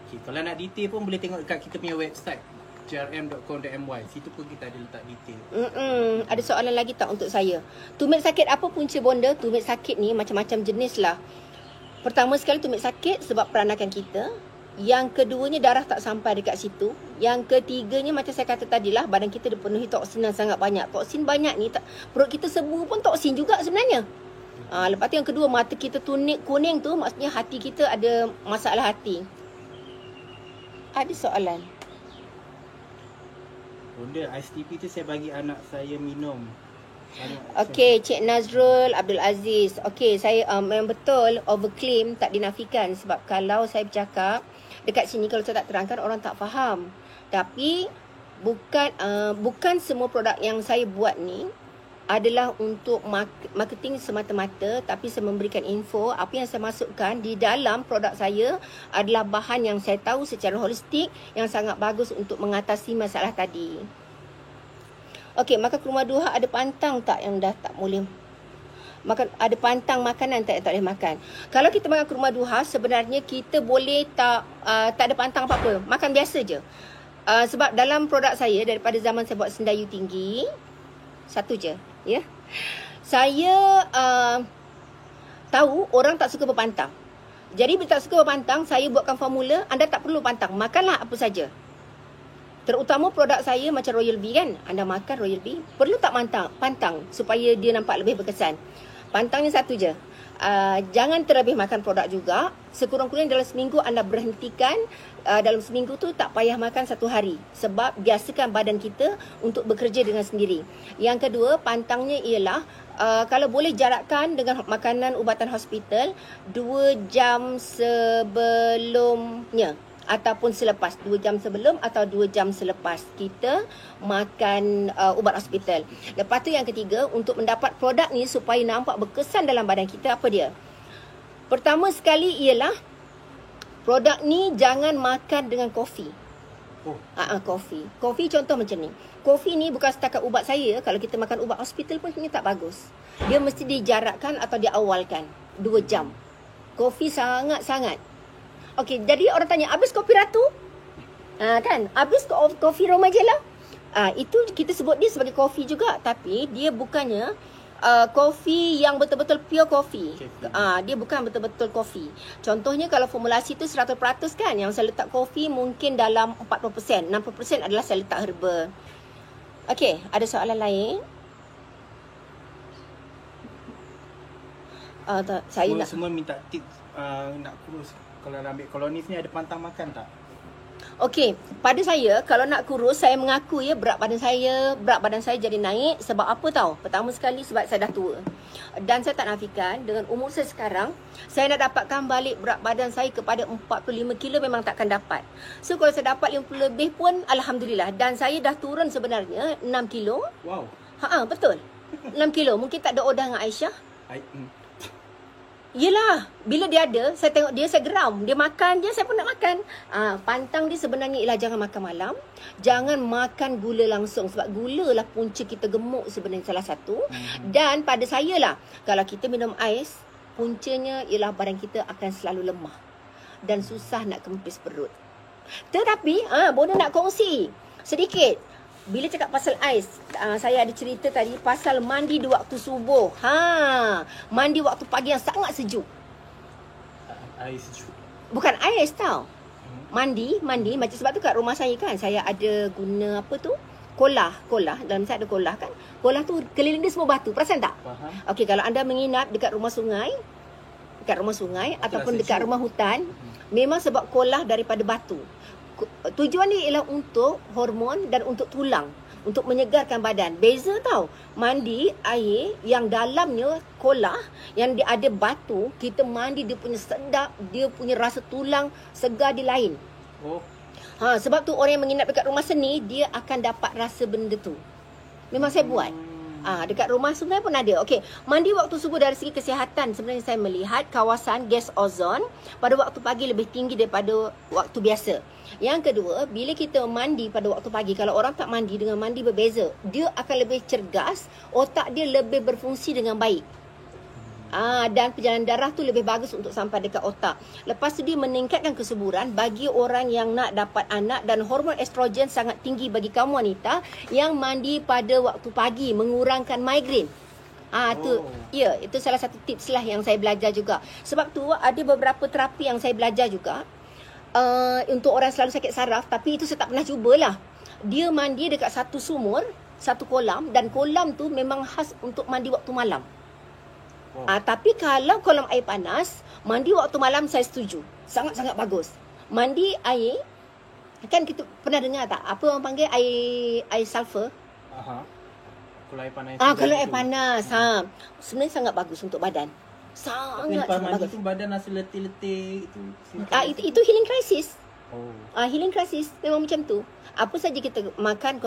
Okay, kalau nak detail pun boleh tengok dekat kita punya website grm.com.my. Situ pun kita ada letak detail. Ada soalan lagi tak untuk saya? Tumit sakit apa punca bonda? Tumit sakit ni macam-macam jenis lah. Pertama sekali tumit sakit sebab peranakan kita. Yang keduanya darah tak sampai dekat situ. Yang ketiganya macam saya kata tadilah, badan kita dipenuhi toksin yang sangat banyak. Toksin banyak ni, perut kita sebu pun toksin juga sebenarnya. Lepas tu yang kedua, mata kita kuning tu maksudnya hati kita ada masalah hati. Ada soalan? Bunda, ISTP tu saya bagi anak saya minum. Okey, Cik Nazrul Abdul Aziz. Okey, saya memang betul overclaim tak dinafikan, sebab kalau saya bercakap dekat sini, kalau saya tak terangkan orang tak faham. Tapi bukan semua produk yang saya buat ni adalah untuk marketing semata-mata, tapi saya memberikan info apa yang saya masukkan di dalam produk saya adalah bahan yang saya tahu secara holistik yang sangat bagus untuk mengatasi masalah tadi. Okey, makan kurma duha ada pantang tak yang dah tak boleh makan? Ada pantang makanan tak yang tak boleh makan? Kalau kita makan kurma duha, sebenarnya kita boleh tak ada pantang apa-apa. Makan biasa je. Sebab dalam produk saya, daripada zaman saya buat sendayu tinggi, satu je, ya. Saya tahu orang tak suka berpantang. Jadi bila tak suka berpantang, saya buatkan formula, anda tak perlu pantang. Makanlah apa saja. Terutama produk saya macam Royal V kan. Anda makan Royal V, perlu tak pantang supaya dia nampak lebih berkesan. Pantangnya satu je. Jangan terlebih makan produk juga. Sekurang-kurangnya dalam seminggu anda berhentikan. Dalam seminggu tu tak payah makan satu hari. Sebab biasakan badan kita untuk bekerja dengan sendiri. Yang kedua, pantangnya ialah kalau boleh jarakkan dengan makanan ubatan hospital 2 jam sebelumnya ataupun selepas. 2 jam sebelum atau 2 jam selepas kita makan ubat hospital. Lepas tu yang ketiga, untuk mendapat produk ni supaya nampak berkesan dalam badan kita, apa dia? Pertama sekali ialah produk ni jangan makan dengan kopi. Kopi. Kopi contoh macam ni. Kopi ni bukan setakat ubat saya. Kalau kita makan ubat hospital pun sebenarnya tak bagus. Dia mesti dijarakkan atau diawalkan 2 jam. Kopi sangat-sangat. Okey, jadi orang tanya, habis kopi ratu? Kan? Habis kopi Roma je lah. Itu kita sebut dia sebagai kopi juga. Tapi dia bukannya kopi yang betul-betul pure kopi. Dia bukan betul-betul kopi. Contohnya kalau formulasi tu 100% kan, yang saya letak kopi mungkin dalam 40%. 60% adalah saya letak herba. Okey, ada soalan lain? Semua minta tips nak kurus. Kalau nak ambil kolonis ni ada pantang makan tak? Okey, pada saya kalau nak kurus, saya mengaku ya berat badan saya jadi naik sebab apa tahu? Pertama sekali sebab saya dah tua. Dan saya tak nafikan dengan umur saya sekarang, saya nak dapatkan balik berat badan saya kepada 45 kilo memang takkan dapat. So kalau saya dapat 50 lebih pun alhamdulillah, dan saya dah turun sebenarnya 6 kilo. Wow. Betul. 6 kilo. Mungkin tak ada odah dengan Aisyah. Yelah, bila dia ada, saya tengok dia, saya geram. Dia makan je, saya pun nak makan. Pantang dia sebenarnya ialah jangan makan malam. Jangan makan gula langsung. Sebab gula lah punca kita gemuk sebenarnya salah satu. Dan pada saya lah, kalau kita minum ais, puncanya ialah badan kita akan selalu lemah. Dan susah nak kempis perut. Tetapi, Bona nak kongsi sedikit. Bila cakap pasal ais, saya ada cerita tadi pasal mandi di waktu subuh. Mandi waktu pagi yang sangat sejuk. Ais sejuk. Bukan ais tau. Mandi macam sebab tu kat rumah saya kan, saya ada guna apa tu? Kolah. Dalam saya ada kolah kan. Kolah tu keliling dia semua batu. Perasan tak? Faham. Okey, kalau anda menginap dekat rumah sungai ataupun dekat rumah hutan, memang sebab kolah daripada batu. Tujuan dia ialah untuk hormon dan untuk tulang, untuk menyegarkan badan. Beza tau. Mandi air yang dalamnya kolah, yang dia ada batu, kita mandi dia punya sedap, dia punya rasa tulang segar dia lain. Sebab tu orang yang menginap dekat rumah seni, dia akan dapat rasa benda tu. Memang saya buat. Dekat rumah sungai pun ada. Okey, mandi waktu subuh dari segi kesihatan, sebenarnya saya melihat kawasan gas ozon pada waktu pagi lebih tinggi daripada waktu biasa. Yang kedua, bila kita mandi pada waktu pagi, kalau orang tak mandi dengan mandi berbeza, dia akan lebih cergas, otak dia lebih berfungsi dengan baik. Dan perjalanan darah tu lebih bagus untuk sampai dekat otak. Lepas tu dia meningkatkan kesuburan bagi orang yang nak dapat anak, dan hormon estrogen sangat tinggi bagi kaum wanita yang mandi pada waktu pagi, mengurangkan migrain. Itu salah satu tips lah yang saya belajar juga. Sebab tu ada beberapa terapi yang saya belajar juga untuk orang selalu sakit saraf, tapi itu saya tak pernah cubalah. Dia mandi dekat satu sumur, satu kolam, dan kolam tu memang khas untuk mandi waktu malam. Tapi kalau kolam air panas, mandi waktu malam saya setuju. Sangat-sangat bagus. Mandi air, kan kita pernah dengar tak? Apa orang panggil air sulfur? Kalau air panas. Kalau air panas. Sebenarnya sangat bagus untuk badan. Sangat bagus. Itu badan rasa letih-letih itu. Itu healing crisis. Healing crisis memang macam tu. Apa saja kita makan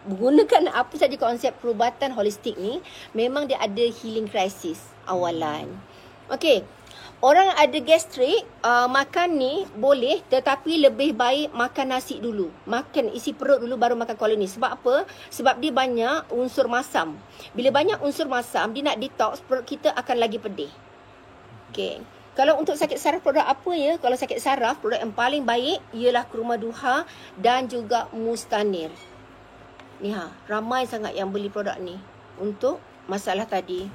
gunakan apa saja konsep perubatan holistik ni, memang dia ada healing crisis awalan. Okey. Orang ada gastrik, makan ni boleh, tetapi lebih baik makan nasi dulu. Makan isi perut dulu baru makan koloni. Sebab apa? Sebab dia banyak unsur masam. Bila banyak unsur masam, dia nak detox, perut kita akan lagi pedih. Okey. Kalau untuk sakit saraf, produk apa ya? Kalau sakit saraf, produk yang paling baik ialah kurma duha dan juga mustanir. Ni ramai sangat yang beli produk ni untuk masalah tadi.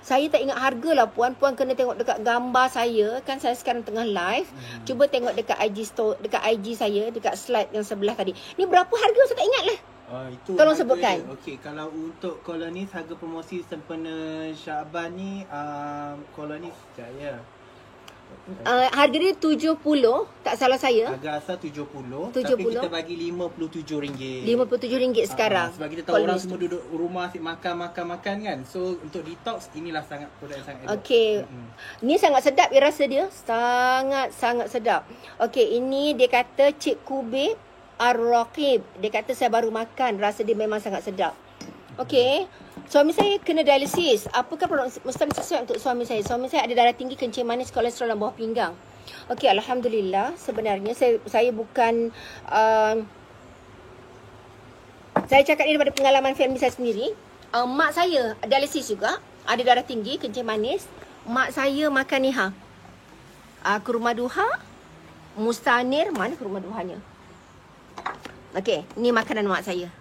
Saya tak ingat harga lah puan. Puan kena tengok dekat gambar saya. Kan saya sekarang tengah live. Cuba tengok dekat IG store, dekat IG saya, dekat slide yang sebelah tadi. Ni berapa harga saya tak ingat lah. Itu tolong sebutkan. Okey, kalau untuk kolonis harga promosi sempena Syaban ni kolonis sekejap harga dia 70, tak salah saya. Harga asal 70, 70. tapi kita bagi RM57. RM57 sekarang. Sebab kita tahu orang semua duduk rumah asyik makan kan. So untuk detox, inilah sangat produk yang sangat elok. Okey. Ni sangat sedap rasa dia. Sangat sedap. Okey, ini dia kata Cik Kubib Ar-Raqib. Dia kata saya baru makan, rasa dia memang sangat sedap. Okey. Suami saya kena dialisis. Apakah produk mustahil sesuai untuk suami saya? Suami saya ada darah tinggi, kencing manis, kolesterol dan bawah pinggang. Okey, alhamdulillah. Sebenarnya saya bukan saya cakap ni daripada pengalaman family saya sendiri. Mak saya dialisis juga, ada darah tinggi, kencing manis. Mak saya makan ni kurma duha, mustanir. Mana kurma duhanya? Okey, ni makanan mak saya.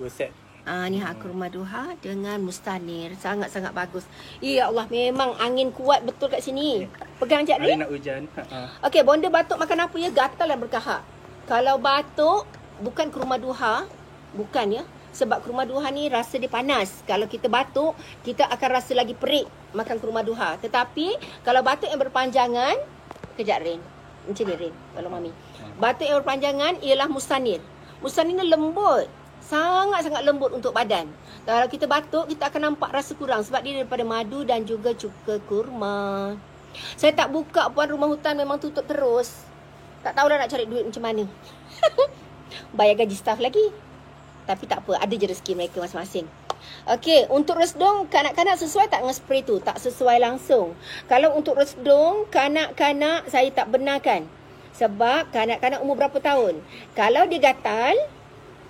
Set. Ni kurma duha dengan mustanir. Sangat-sangat bagus. Ya Allah, memang angin kuat betul kat sini. Pegang jap ni. Hari nak hujan. Okey, bonda batuk makan apa ya? Gatal dan berkahak. Kalau batuk, bukan kurma duha. Bukan ya. Sebab kurma duha ni rasa dia panas. Kalau kita batuk, kita akan rasa lagi perik makan kurma duha. Tetapi, kalau batuk yang berpanjangan, kejap Rin. Macam ni Rin, kalau Mami. Batuk yang berpanjangan ialah mustanil. Mustanil ni lembut. Sangat-sangat lembut untuk badan. Kalau kita batuk, kita akan nampak rasa kurang sebab dia daripada madu dan juga cuka kurma. Saya tak buka Puan Rumah Hutan, memang tutup terus. Tak tahulah nak cari duit macam mana. Bayar gaji staff lagi. Tapi tak apa, ada je rezeki mereka masing-masing. Okey, untuk resdung kanak-kanak sesuai tak dengan spray tu? Tak sesuai langsung. Kalau untuk resdung kanak-kanak saya tak benarkan. Sebab kanak-kanak umur berapa tahun? Kalau dia gatal,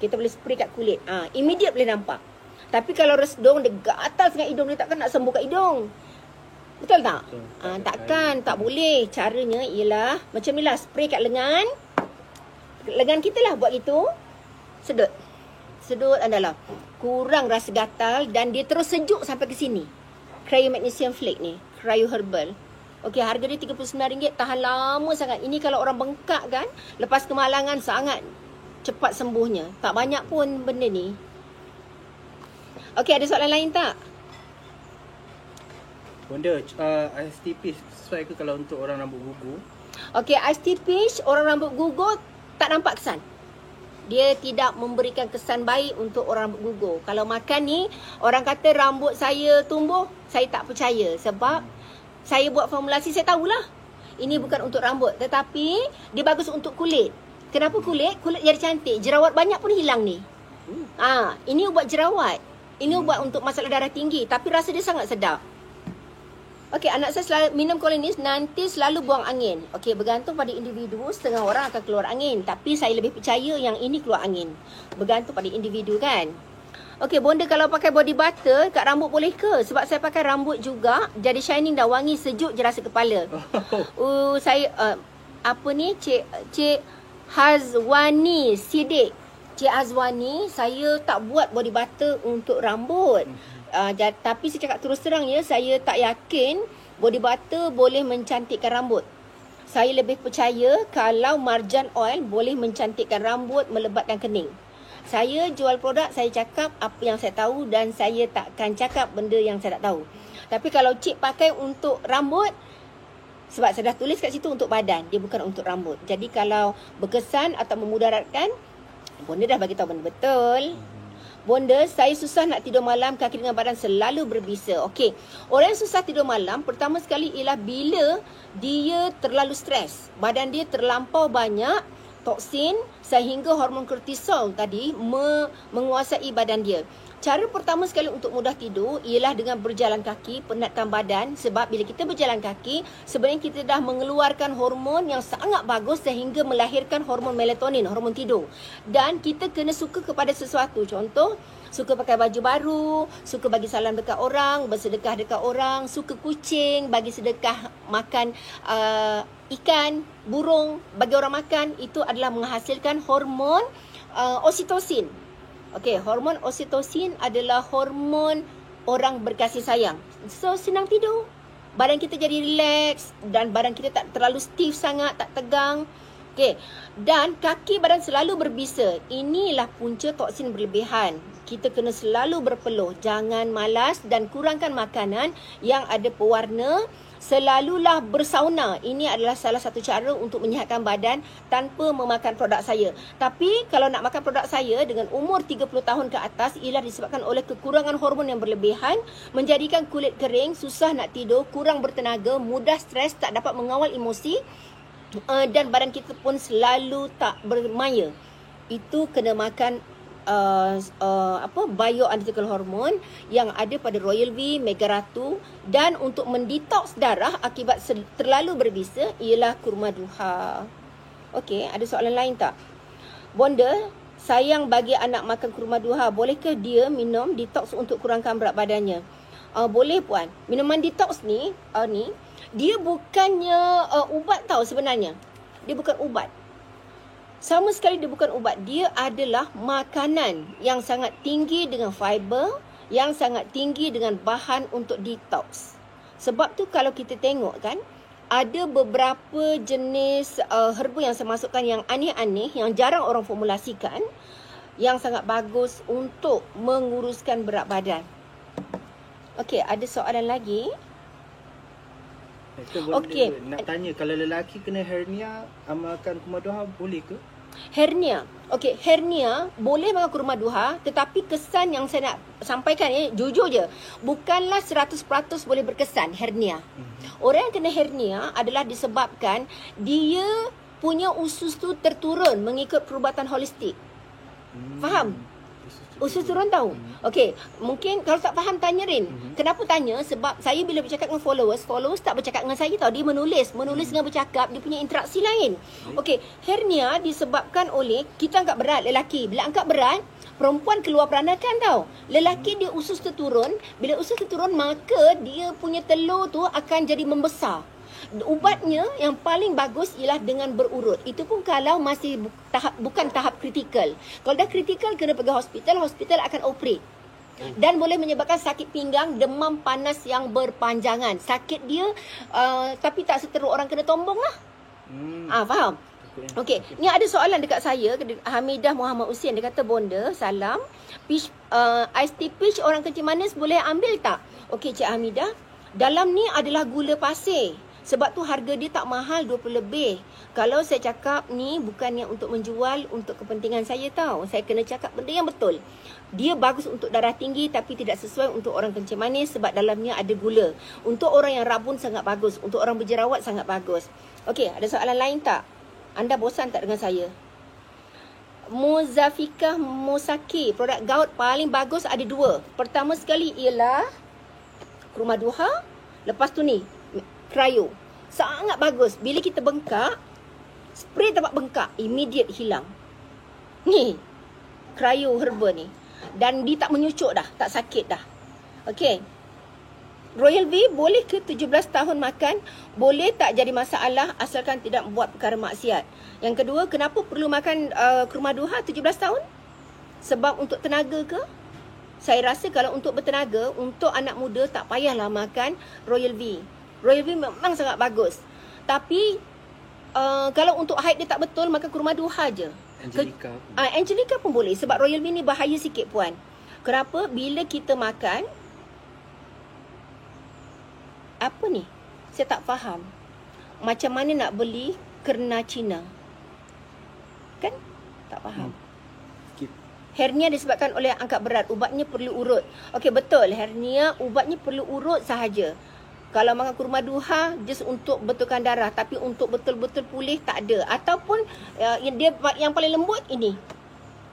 kita boleh spray kat kulit. Immediate boleh nampak. Tapi kalau resdung dia gatal sangat hidung, dia takkan nak sembuh kat hidung. Betul tak? Takkan, tak boleh. Caranya ialah macam ni lah, spray kat lengan. Lengan kita lah buat gitu. Sedut adalah kurang rasa gatal dan dia terus sejuk sampai ke sini. Cryo Magnesium Flake ni, Cryo Herbal. Okey, harga dia RM39, tahan lama sangat. Ini kalau orang bengkak kan, lepas kemalangan sangat cepat sembuhnya. Tak banyak pun benda ni. Okey, ada soalan lain tak? Bonda, Ice tea peach sesuai ke kalau untuk orang rambut gugur? Okey, Ice tea peach orang rambut gugur tak nampak kesan. Dia tidak memberikan kesan baik untuk orang rambut gugur. Kalau makan ni, orang kata rambut saya tumbuh, saya tak percaya. Sebab saya buat formulasi, saya tahulah. Ini bukan untuk rambut. Tetapi, dia bagus untuk kulit. Kenapa kulit? Kulit jadi cantik. Jerawat banyak pun hilang ni. Ini ubat jerawat. Ini ubat untuk masalah darah tinggi. Tapi rasa dia sangat sedap. Okey, anak saya selalu minum Kolonis, nanti selalu buang angin. Okey, bergantung pada individu, setengah orang akan keluar angin. Tapi saya lebih percaya yang ini keluar angin. Bergantung pada individu kan. Okey, Bonda kalau pakai body butter kat rambut boleh ke? Sebab saya pakai rambut juga, jadi shining dah, wangi, sejuk je rasa kepala. Saya, Cik Hazwani Sidik. Cik Hazwani, saya tak buat body butter untuk rambut. Tapi saya cakap terus terang ya, saya tak yakin body butter boleh mencantikkan rambut. Saya lebih percaya kalau marjan oil boleh mencantikkan rambut, melebatkan kening. Saya jual produk, saya cakap apa yang saya tahu dan saya takkan cakap benda yang saya tak tahu. Tapi kalau cik pakai untuk rambut, sebab saya dah tulis kat situ untuk badan, dia bukan untuk rambut. Jadi kalau berkesan atau memudaratkan, Bonda dah bagi tahu benda betul. Bonda, saya susah nak tidur malam, kaki dengan badan selalu berbisa. Okey, orang yang susah tidur malam, pertama sekali ialah bila dia terlalu stres. Badan dia terlampau banyak toksin sehingga hormon kortisol tadi menguasai badan dia. Cara pertama sekali untuk mudah tidur ialah dengan berjalan kaki, penatkan badan. Sebab bila kita berjalan kaki, sebenarnya kita dah mengeluarkan hormon yang sangat bagus sehingga melahirkan hormon melatonin, hormon tidur. Dan kita kena suka kepada sesuatu. Contoh, suka pakai baju baru, suka bagi salam dekat orang, bersedekah dekat orang, suka kucing, bagi sedekah makan ikan, burung, bagi orang makan. Itu adalah menghasilkan hormon oksitosin. Okey, hormon oksitosin adalah hormon orang berkasih sayang. So, senang tidur. Badan kita jadi relax dan badan kita tak terlalu stiff sangat, tak tegang. Okey, dan kaki badan selalu berbisa. Inilah punca toksin berlebihan. Kita kena selalu berpeluh. Jangan malas dan kurangkan makanan yang ada pewarna. Selalulah bersauna. Ini adalah salah satu cara untuk menyihatkan badan tanpa memakan produk saya. Tapi kalau nak makan produk saya dengan umur 30 tahun ke atas, ialah disebabkan oleh kekurangan hormon yang berlebihan, menjadikan kulit kering, susah nak tidur, kurang bertenaga, mudah stres, tak dapat mengawal emosi, dan badan kita pun selalu tak bermaya. Itu kena makan bioidentical hormone yang ada pada Royal V, Mega Ratu. Dan untuk mendetoks darah akibat terlalu berbisa ialah kurma duha. Okey, ada soalan lain tak? Bonda, sayang bagi anak makan kurma duha, bolehkah dia minum detoks untuk kurangkan berat badannya? Boleh puan. Minuman detoks ni dia bukannya ubat tau sebenarnya. Dia bukan ubat. Sama sekali dia bukan ubat. Dia adalah makanan yang sangat tinggi dengan fiber, yang sangat tinggi dengan bahan untuk detox. Sebab tu kalau kita tengok kan, ada beberapa jenis herba yang saya masukkan yang aneh-aneh, yang jarang orang formulasikan, yang sangat bagus untuk menguruskan berat badan. Okey, ada soalan lagi? Itu boleh Okey. nak tanya, kalau lelaki kena hernia amalkan kurma duha boleh ke? Hernia. Okey, hernia boleh makan kurma duha, tetapi kesan yang saya nak sampaikan jujur je, bukanlah 100% boleh berkesan hernia. Orang yang kena hernia adalah disebabkan dia punya usus tu terturun mengikut perubatan holistik. Faham? Usus turun tahu? Okey, mungkin kalau tak faham tanya Rin. Kenapa tanya? Sebab saya bila bercakap dengan followers tak bercakap dengan saya tau. Dia menulis dengan bercakap, dia punya interaksi lain. Okey, hernia disebabkan oleh kita angkat berat lelaki. Bila angkat berat, perempuan keluar peranakan tau. Lelaki dia usus terturun, bila usus terturun maka dia punya telur tu akan jadi membesar. Ubatnya yang paling bagus ialah dengan berurut. Itu pun kalau masih bukan tahap kritikal. Kalau dah kritikal kena pergi hospital akan operate. Dan boleh menyebabkan sakit pinggang, demam panas yang berpanjangan. Sakit dia tapi tak seteruk orang kena tombong lah. Faham? Okey, ni ada soalan dekat saya, Hamidah Muhammad Husin. Dia kata, Bonda, salam. Iced tea peach orang kencing manis boleh ambil tak? Okey, Cik Hamidah. Dalam ni adalah gula pasir. Sebab tu harga dia tak mahal, 20 lebih. Kalau saya cakap ni bukannya untuk menjual, untuk kepentingan saya tau. Saya kena cakap benda yang betul. Dia bagus untuk darah tinggi tapi tidak sesuai untuk orang kencing manis sebab dalamnya ada gula. Untuk orang yang rabun sangat bagus. Untuk orang berjerawat sangat bagus. Okey, ada soalan lain tak? Anda bosan tak dengan saya? Muzafikah Musaki, produk gout paling bagus ada 2. Pertama sekali ialah kurma duha. Lepas tu ni cryo. Sangat bagus. Bila kita bengkak, spray tempat bengkak, immediate hilang. Ni, cryo herba ni. Dan dia tak menyucuk dah, tak sakit dah. Okey. Royal V boleh ke 17 tahun makan? Boleh, tak jadi masalah asalkan tidak buat perkara maksiat. Yang kedua, kenapa perlu makan kurma duha 17 tahun? Sebab untuk tenaga ke? Saya rasa kalau untuk bertenaga, untuk anak muda tak payahlah makan Royal V. Royal V memang sangat bagus. Tapi kalau untuk height dia tak betul, maka kurma duha je. Angelica pun boleh. Sebab Royal V ni bahaya sikit puan. Kenapa? Bila kita makan, apa ni? Saya tak faham. Macam mana nak beli kerna Cina? Kan? Tak faham. Hernia disebabkan oleh angkat berat. Ubatnya perlu urut. Okey, betul. Hernia ubatnya perlu urut sahaja. Kalau makan kurma duha just untuk betulkan darah, tapi untuk betul-betul pulih tak ada. Ataupun dia yang paling lembut ini.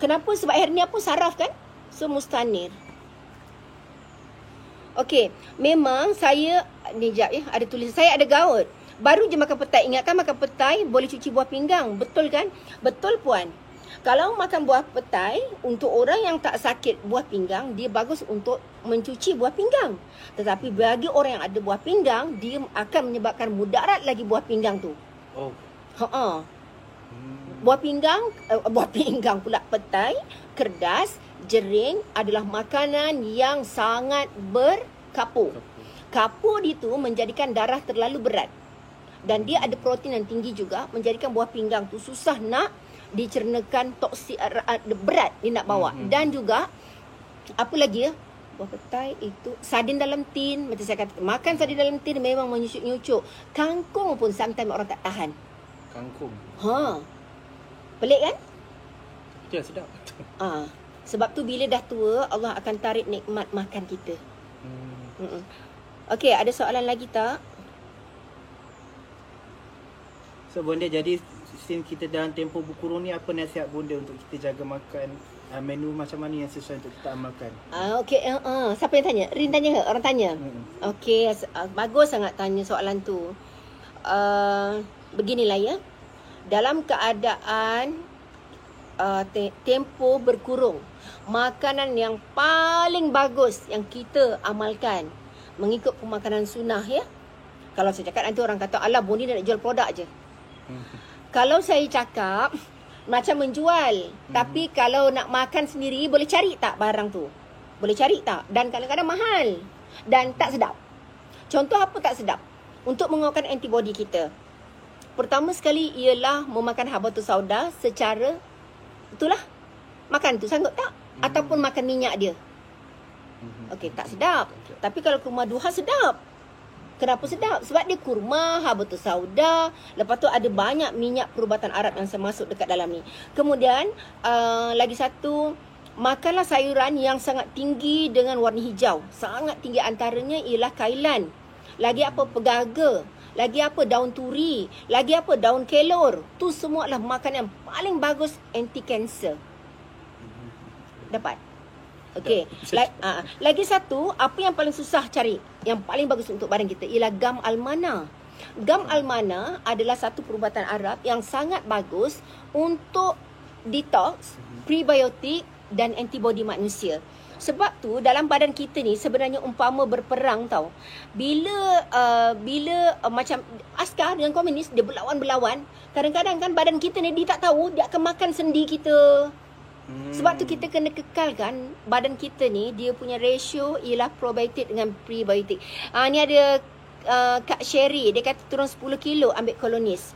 Kenapa? Sebab hernia pun saraf kan? So mustanir. Okey, memang saya ni jap ada tulis saya ada gout. Baru je makan petai. Ingatkan makan petai boleh cuci buah pinggang. Betul kan? Betul puan. Kalau makan buah petai, untuk orang yang tak sakit buah pinggang, dia bagus untuk mencuci buah pinggang. Tetapi bagi orang yang ada buah pinggang, dia akan menyebabkan mudarat lagi buah pinggang tu. Oh. Buah pinggang pula, petai, kerdas, jering adalah makanan yang sangat berkapur. Kapur itu menjadikan darah terlalu berat. Dan dia ada protein yang tinggi juga, menjadikan buah pinggang tu susah nak dicernakan, toksik berat dia nak bawa. Dan juga apa lagi ya? Buah petai itu sardin dalam tin, macam saya kata, makan sardin dalam tin memang menyucuk-nyucuk. Kangkung pun sometimes orang tak tahan. Kangkung. Pelik kan? Ya, sedap. Sebab tu bila dah tua, Allah akan tarik nikmat makan kita. Okey, ada soalan lagi tak? So Bonda, jadi since kita dalam tempoh berkurung ni, apa nasihat Bonda untuk kita jaga makan, menu macam mana yang sesuai untuk kita amalkan? Okey, siapa yang tanya? Rin tanya ke? Orang tanya? Okey, bagus sangat tanya soalan tu. Beginilah ya. Dalam keadaan tempoh berkurung, makanan yang paling bagus yang kita amalkan mengikut pemakanan sunnah ya. Kalau saya cakap nanti orang kata, alah Bondi nak jual produk je. Kalau saya cakap macam menjual, tapi kalau nak makan sendiri, boleh cari tak barang tu? Boleh cari tak? Dan kadang-kadang mahal dan tak sedap. Contoh apa tak sedap? Untuk menguatkan antibody kita, pertama sekali ialah memakan habatus sauda secara itulah. Makan tu sanggup tak? Ataupun makan minyak dia. Okey, tak sedap. Tapi kalau kurma duha sedap. Kenapa sedap? Sebab dia kurma, habatus sauda. Lepas tu ada banyak minyak perubatan Arab yang masuk dekat dalam ni. Kemudian lagi satu, makanlah sayuran yang sangat tinggi dengan warna hijau. Sangat tinggi, antaranya ialah kailan. Lagi apa? Pegaga. Lagi apa? Daun turi. Lagi apa? Daun kelor. Tu semua adalah makanan yang paling bagus anti-cancer. Dapat? Okey. Lagi satu, apa yang paling susah cari, yang paling bagus untuk badan kita ialah gam almana. Gam almana adalah satu perubatan Arab yang sangat bagus untuk detox, prebiotik dan antibody manusia. Sebab tu dalam badan kita ni sebenarnya umpama berperang tau. Bila macam askar dengan komunis, dia berlawan-berlawan, kadang-kadang kan badan kita ni dia tak tahu, dia akan makan sendi kita. Sebab tu kita kena kekalkan badan kita ni, dia punya ratio ialah probiotik dengan prebiotik. Ni ada Kak Sherry, dia kata turun 10 kilo ambil kolonis.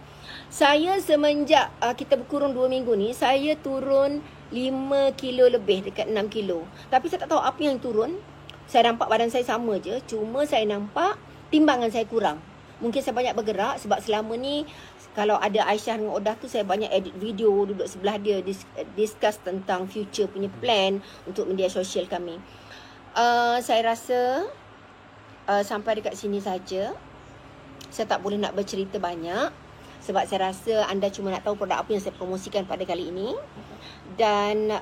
Saya semenjak kita berkurung 2 minggu ni, saya turun 5 kilo lebih, dekat 6 kilo. Tapi saya tak tahu apa yang turun. Saya nampak badan saya sama je, cuma saya nampak timbangan saya kurang. Mungkin saya banyak bergerak sebab selama ni kalau ada Aisyah dengan Odah tu, saya banyak edit video, duduk sebelah dia, discuss tentang future punya plan untuk media sosial kami. Saya rasa sampai dekat sini saja. Saya tak boleh nak bercerita banyak sebab saya rasa anda cuma nak tahu produk apa yang saya promosikan pada kali ini. Dan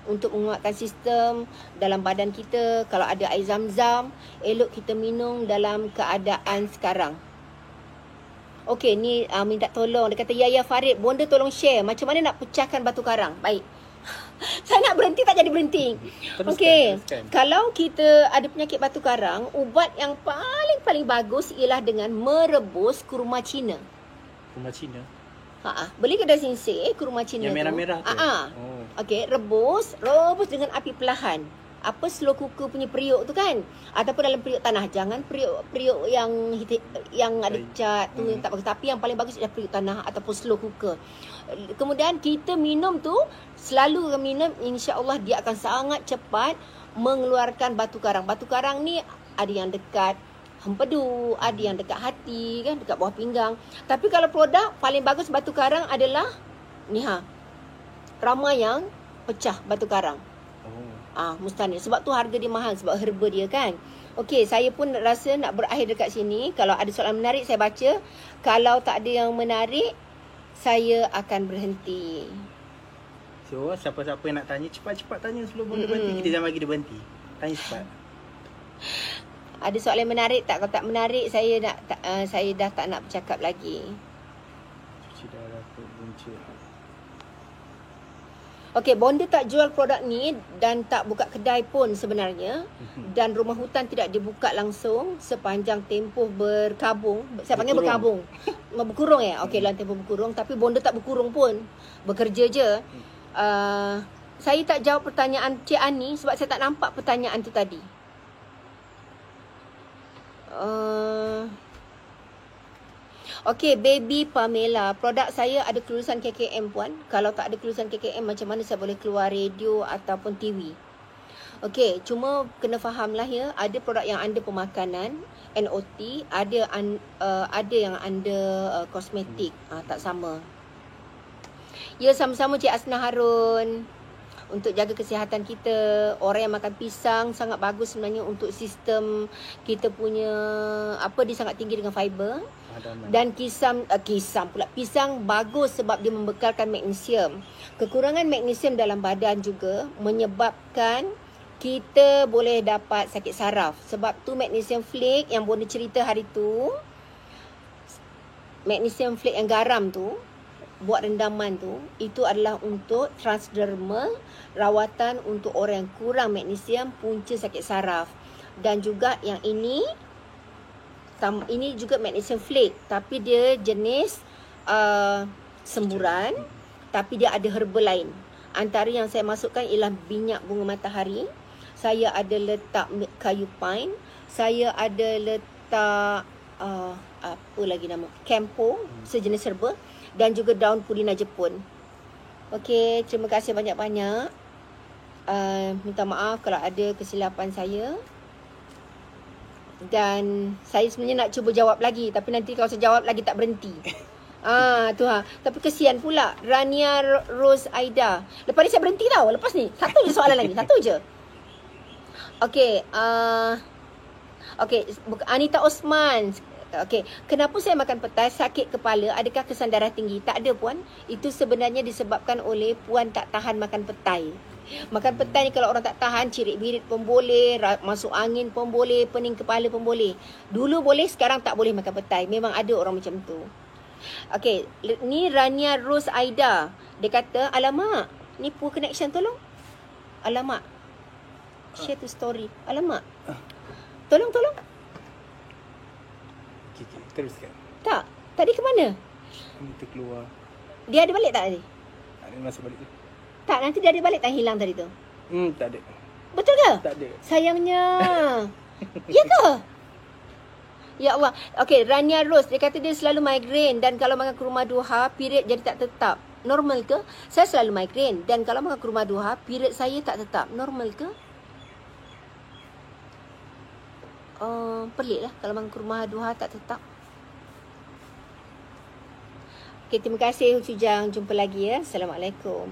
untuk menguatkan sistem dalam badan kita, kalau ada air zam-zam, elok kita minum dalam keadaan sekarang. Okey, ni minta tolong. Dia kata, Yaya Farid, bonda tolong share macam mana nak pecahkan batu karang. Baik. Saya nak berhenti tak jadi berhenti. Okey, kalau kita ada penyakit batu karang, ubat yang paling bagus ialah dengan merebus kurma Cina. Kurma Cina? Beli kedai Sinsei, kurma Cina yang merah-merah tu. Okey, rebus dengan api perlahan. Apa, slow cooker punya periuk tu kan, ataupun dalam periuk tanah. Jangan periuk yang ada cat tu yang tak bagus, tapi yang paling bagus adalah periuk tanah ataupun slow cooker. Kemudian kita minum tu, selalu minum, insya-Allah dia akan sangat cepat mengeluarkan batu karang. Batu karang ni ada yang dekat hempedu, ada yang dekat hati kan, dekat bawah pinggang. Tapi kalau produk paling bagus batu karang adalah ni ramai yang pecah batu karang. Mustahil. Sebab tu harga dia mahal, sebab herba dia kan. Okey, saya pun rasa nak berakhir dekat sini. Kalau ada soalan menarik saya baca. Kalau tak ada yang menarik, saya akan berhenti. So, siapa-siapa yang nak tanya, cepat-cepat tanya sebelum bonda berhenti. Kita jangan bagi dia berhenti. Tanya cepat. Ada soalan menarik tak? Kalau tak menarik, saya dah tak nak bercakap lagi. Cuci darah perut buncit. Okey, bonda tak jual produk ni dan tak buka kedai pun sebenarnya. Dan rumah hutan tidak dibuka langsung sepanjang tempoh berkabung. Saya panggil berkabung. Berkurung ya? Okey, dalam tempoh berkurung. Tapi bonda tak berkurung pun. Bekerja je. Saya tak jawab pertanyaan Cik Ani sebab saya tak nampak pertanyaan tu tadi. Okey, Baby Pamela, produk saya ada kelulusan KKM puan. Kalau tak ada kelulusan KKM, macam mana saya boleh keluar radio ataupun TV? Okey, cuma kena fahamlah ya, ada produk yang under pemakanan, NOT, ada yang under kosmetik, tak sama. Ya, sama-sama Cik Asnah Harun. Untuk jaga kesihatan kita, orang yang makan pisang sangat bagus sebenarnya untuk sistem kita punya dia sangat tinggi dengan fiber. Dan pisang bagus sebab dia membekalkan magnesium. Kekurangan magnesium dalam badan juga menyebabkan kita boleh dapat sakit saraf. Sebab tu magnesium flake yang bonda cerita hari tu, magnesium flake yang garam tu, buat rendaman tu, itu adalah untuk transdermal, rawatan untuk orang yang kurang magnesium, punca sakit saraf. Dan juga yang ini juga magnesium flake, tapi dia jenis semburan, tapi dia ada herba lain. Antara yang saya masukkan ialah minyak bunga matahari, saya ada letak kayu pine, saya ada letak apa lagi nama, camphor, sejenis herba, dan juga daun purina Jepun. Okey, terima kasih banyak-banyak. Minta maaf kalau ada kesilapan saya. Dan saya sebenarnya nak cuba jawab lagi, tapi nanti kalau saya jawab lagi tak berhenti. Tu ha. Tapi kesian pula Rania Rose Aida. Lepas ni saya berhenti tau. Lepas ni satu je soalan lagi, satu je. Okey, Anita Osman. Okey, kenapa saya makan petai sakit kepala? Adakah kesan darah tinggi? Tak ada puan. Itu sebenarnya disebabkan oleh puan tak tahan makan petai. Makan petai ni kalau orang tak tahan, cirit-birit pun boleh, masuk angin pun boleh, pening kepala pun boleh. Dulu boleh, sekarang tak boleh makan petai. Memang ada orang macam tu. Okey, ni Rania Rose Aida. Dia kata, alamak, ni poor connection, tolong. Alamak. Share to story. Alamak. Tolong. Okay, teruskan. Tak. Tadi ke mana? Kita keluar. Dia ada balik tak tadi? Ada masa balik tu. Tak, nanti dia ada balik tak hilang tadi tu? Tak ada. Betul ke? Tak ada. Sayangnya. Ya ke? Ya Allah. Okey, Rania Rose, dia kata dia selalu migraine dan kalau makan kurma duha, period jadi tak tetap. Normal ke? Saya selalu migraine dan kalau makan kurma duha, period saya tak tetap. Normal ke? Pelik lah kalau makan kurma duha tak tetap. Okey, terima kasih Sujang. Jumpa lagi ya. Assalamualaikum.